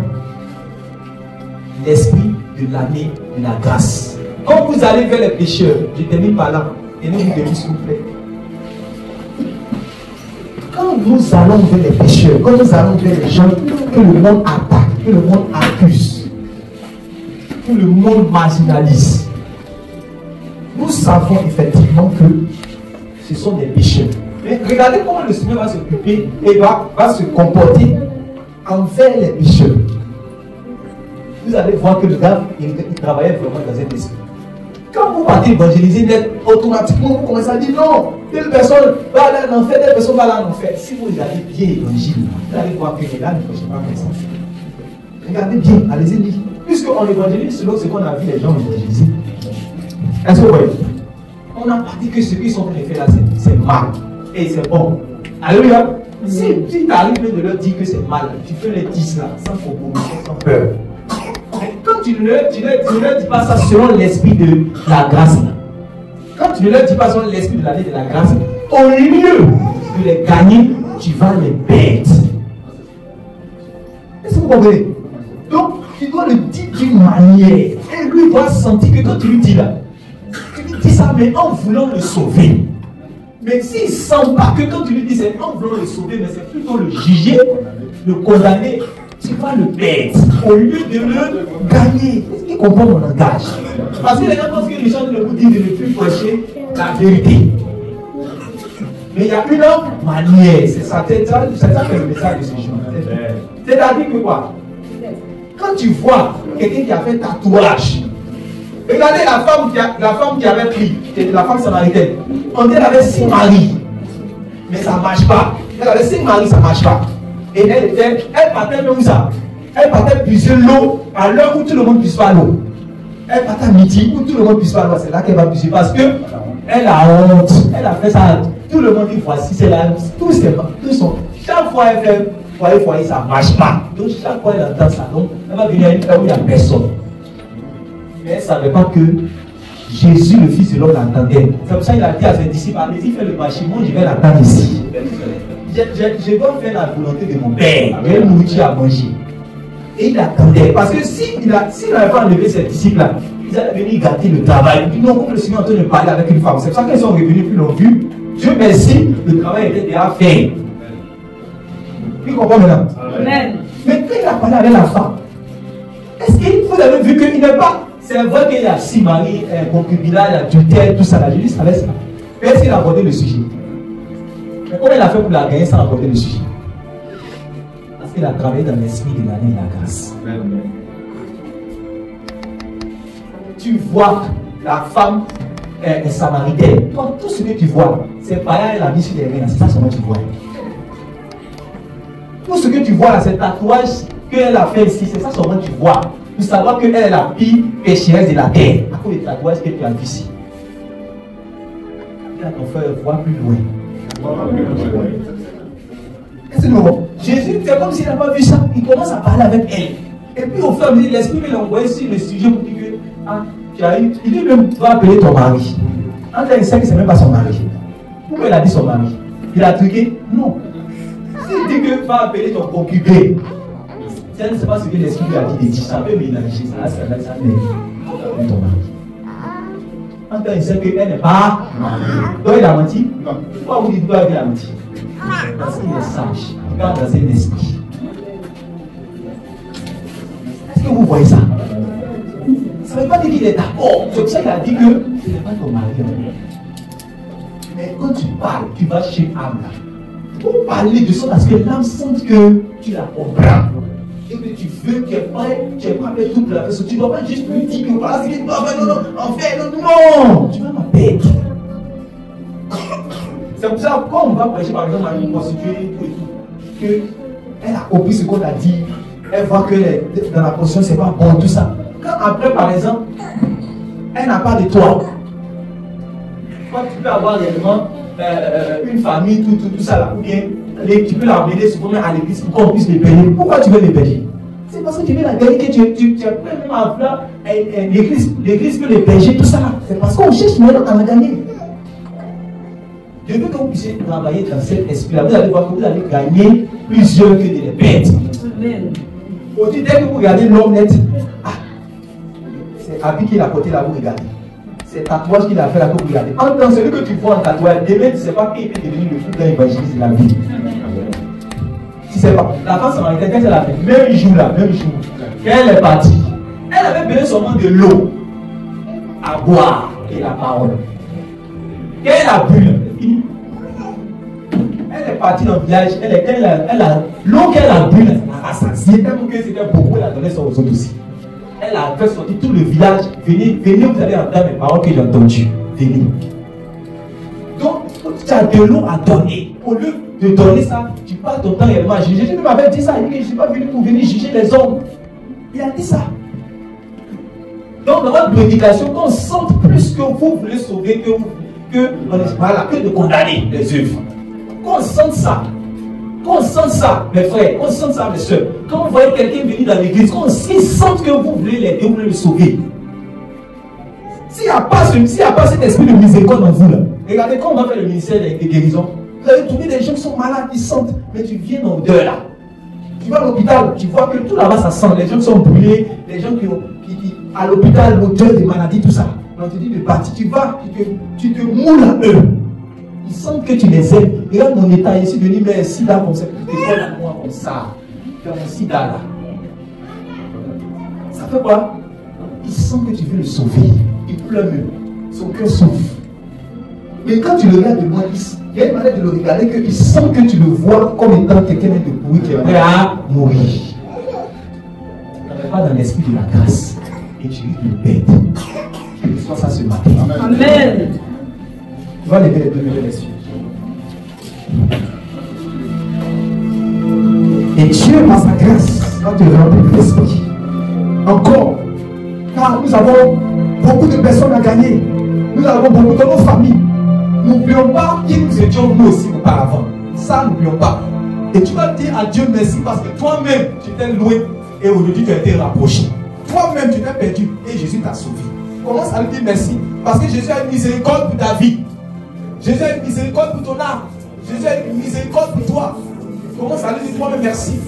[SPEAKER 1] L'esprit de l'année de la grâce. Quand vous allez vers les pécheurs, je termine par là. Tenez-vous debout s'il vous plaît. Quand nous allons vers les pécheurs, quand nous allons vers les gens que le monde attaque, que le monde accuse, que le monde marginalise, nous savons effectivement que ce sont des pécheurs. Mais regardez comment le Seigneur va s'occuper et va se comporter envers les pécheurs. vous allez voir que le gars, il travaillait vraiment dans un esprit. Quand vous partez évangéliser, automatiquement vous commencez à dire non, telle personne va aller en enfer, telle personne va aller en enfer. Si vous regardez bien l'évangile, vous allez voir que les gars ne prêchent pas comme ça. Regardez bien, allez-y lire. Puisqu'on évangélise selon ce qu'on a vu les gens évangéliser. Est-ce que vous voyez? On n'a pas dit que ce qu'ils sont en train de faire là, c'est mal. Et c'est bon. Alléluia. Si tu arrives de leur dire que c'est mal, tu peux les dire là, sans compromission, sans peur. Quand tu ne leur dis pas ça selon l'esprit de la grâce, quand tu ne leur dis pas selon l'esprit de l'année de la grâce, au lieu de les gagner, tu vas les perdre. Est-ce que vous comprenez? Donc, tu dois le dire d'une manière. Et lui doit sentir que quand tu lui dis là, tu lui dis ça, mais en voulant le sauver. Mais s'il ne sent pas que quand tu lui dis c'est en voulant le sauver, mais c'est plutôt le juger, le condamner, tu vas le perdre au lieu de le gagner. Est-ce qu'il comprend mon langage? Parce que les gens pensent que les gens ne vous disent de ne plus prêcher la vérité. Mais il y a une autre manière. C'est ça que le message de ce jour. C'est-à-dire que quoi? Quand tu vois quelqu'un qui a fait tatouage, regardez la femme qui avait pris, la femme samaritaine. On dit qu'elle avait 6 maris, mais ça ne marche pas. Elle avait 5 maris, ça ne marche pas. Et elle partait même où ça? Elle partait puiser l'eau à l'heure où tout le monde ne puise pas l'eau. Elle partait à midi où tout le monde ne puise pas l'eau. C'est là qu'elle va puiser parce qu'elle a honte. Elle a fait ça. Tout le monde dit voici, c'est là. Tout son. Chaque fois elle fait foyer, ça ne marche pas. Donc chaque fois elle entend ça. Donc elle va venir à une place où il n'y a personne. Mais elle ne savait pas que Jésus, le Fils de l'homme, l'entendait. C'est pour ça qu'il a dit à ses disciples, allez-y, faites le marché, moi je vais l'attendre ici. Je dois faire la volonté de mon Père. J'ai une nourriture à manger. Et il attendait. Parce que s'il n'avait pas enlevé ses disciples-là, ils allaient venir gâter le travail. Puis non, comme le Seigneur est en train de parler avec une femme. C'est pour ça qu'ils sont revenus, puis l'ont vu. Dieu merci, le travail était déjà fait. Tu comprends maintenant? Amen. Mais quand il a parlé avec la femme, est-ce que vous avez vu qu'il n'est pas... C'est vrai qu'il y a 6 maris, concubinage, adultère, tout ça. La Jésus savait ça. Mais est-ce qu'il a abordé le sujet? Mais comment il a fait pour la gagner sans aborder le sujet? Parce qu'il a travaillé dans l'esprit de l'année de la grâce. Tu vois la femme samaritaine. Toi, tout ce que tu vois, c'est païen, elle a mis sur les mains. C'est ça seulement que tu vois. Tout ce que tu vois là, c'est le tatouage qu'elle a fait ici. C'est ça seulement que tu vois. Pour savoir qu'elle est la pire pécheresse de la terre. À cause des tatouages que tu as vu ici. Et là, ton frère voit plus loin. Jésus, c'est comme s'il n'a pas vu ça. Il commence à parler avec elle. Et puis au fur et à mesure, l'esprit l'a envoyé sur le sujet pour dire que il dit même, va appeler ton mari. En fait, il sait que ce n'est même pas son mari. Pourquoi il a dit son mari? Il a truqué? Non. S'il dit que va appeler ton concubin, ça ne sait pas ce que l'esprit lui a dit de dire. Ça peut mélanger. Ça n'est ton mari. En fait, il sait qu'elle n'est pas mariée. Donc il a menti? Non. Pourquoi vous dites qu'il a menti? Parce qu'il est sage. Il va dans un esprit. Est-ce que vous voyez ça? Ça ne veut pas dire qu'il est d'accord. C'est pour ça qu'il a dit que ce n'est pas ton mari. Mais quand tu parles, tu vas chez âme là. Pour parler de ça parce que l'âme sent que tu la comprends. Et que tu veux qu'elle prenne tout pour la personne. Tu ne dois pas juste lui dire que voilà ce qu'il doit faire. Non, en fait, non. Tu vas ma bête. C'est pour ça, quand on va prêcher par exemple à une prostituée et tout, qu'elle a compris ce qu'on a dit, elle voit que dans la position c'est pas bon, tout ça. Quand après, par exemple, elle n'a pas de toi, quand tu peux avoir réellement une famille, tout ça là, ou bien tu peux l'emmener souvent à l'église pour qu'on puisse les payer. Pourquoi tu veux les payer? C'est parce que tu veux la gagner, que tu as plein même à vouloir l'église peut les payer, tout ça là. C'est parce qu'on cherche moyen à la gagner. Je veux que vous puissiez travailler dans cet esprit-là. Vous allez voir que vous allez gagner plusieurs que de les perdre. Aujourd'hui, dès que vous regardez l'homme net, c'est habit qu'il a porté là, vous regardez. C'est tatouage qu'il a fait là, vous regardez. En tant celui que tu vois en tatouage, demain, tu ne sais pas qui peut devenir le fou d'un évangéliste de la vie. Tu ne sais pas. La femme samaritaine, qu'est-ce qu'elle a fait? Même jour là, même jour. Quand elle est partie, elle avait besoin seulement de l'eau à boire et la parole. Quand elle a bu, elle est partie dans le village, l'eau qu'elle a bu, elle a rassasié, tellement que c'était beaucoup, elle a donné ça aux autres aussi. elle a fait sortir tout le village. Venez, venez, vous allez entendre mes paroles que j'ai entendues. Venez. Donc, tu as de l'eau à donner. Au lieu de donner ça, tu passes ton temps réellement à juger. Jésus m'avait dit ça, il dit que je ne suis pas venu pour venir juger les hommes. Il a dit ça. Donc, dans votre prédication, qu'on sente plus que vous voulez sauver que de condamner les œuvres. Qu'on sente ça. Qu'on sente ça, mes frères, qu'on sente ça, mes soeurs. Quand vous voyez quelqu'un venir dans l'église, qu'on sente que vous voulez l'aider, vous voulez le sauver. S'il n'y a pas cet esprit de miséricorde en vous, là, regardez quand on va faire le ministère de guérison. Vous allez trouver des gens qui sont malades, qui sentent, mais tu viens en dehors là. Tu vas à l'hôpital, tu vois que tout là-bas ça sent. Les gens qui sont brûlés, les gens qui à l'hôpital, l'odeur des maladies, tout ça. On te dit de partir, tu vas, tu te moules à eux. Ils sentent que tu les aimes. Regarde mon état ici, de dire, mais sida comme ça, tu te colles à moi comme ça. Tu as mon sida là. Ça fait quoi? Ils sentent que tu veux le sauver. Il pleure même. Son cœur souffre. Mais quand tu le regardes de moi, il y a une manière de le regarder qu'il sent que tu le vois comme étant quelqu'un de pourri qui est prêt à mourir. Tu n'es pas dans l'esprit de la grâce. Et tu risques de perdre. Que ce soit ça ce matin.
[SPEAKER 4] Amen.
[SPEAKER 1] Tu vas lever les deux mains, messieurs. Et Dieu, par sa grâce, va te remplir l'esprit. Encore. Car nous avons beaucoup de personnes à gagner. Nous avons beaucoup dans nos familles. N'oublions pas qui nous étions nous aussi auparavant. Ça, n'oublions pas. Et tu vas dire à Dieu merci parce que toi-même, tu t'es loué et aujourd'hui tu as été rapproché. Toi-même, tu t'es perdu et Jésus t'a sauvé. Commence à lui dire merci parce que Jésus a une miséricorde pour ta vie. Jésus a une miséricorde pour ton âme. Jésus a une miséricorde pour toi. Commence à lui dire toi-même merci.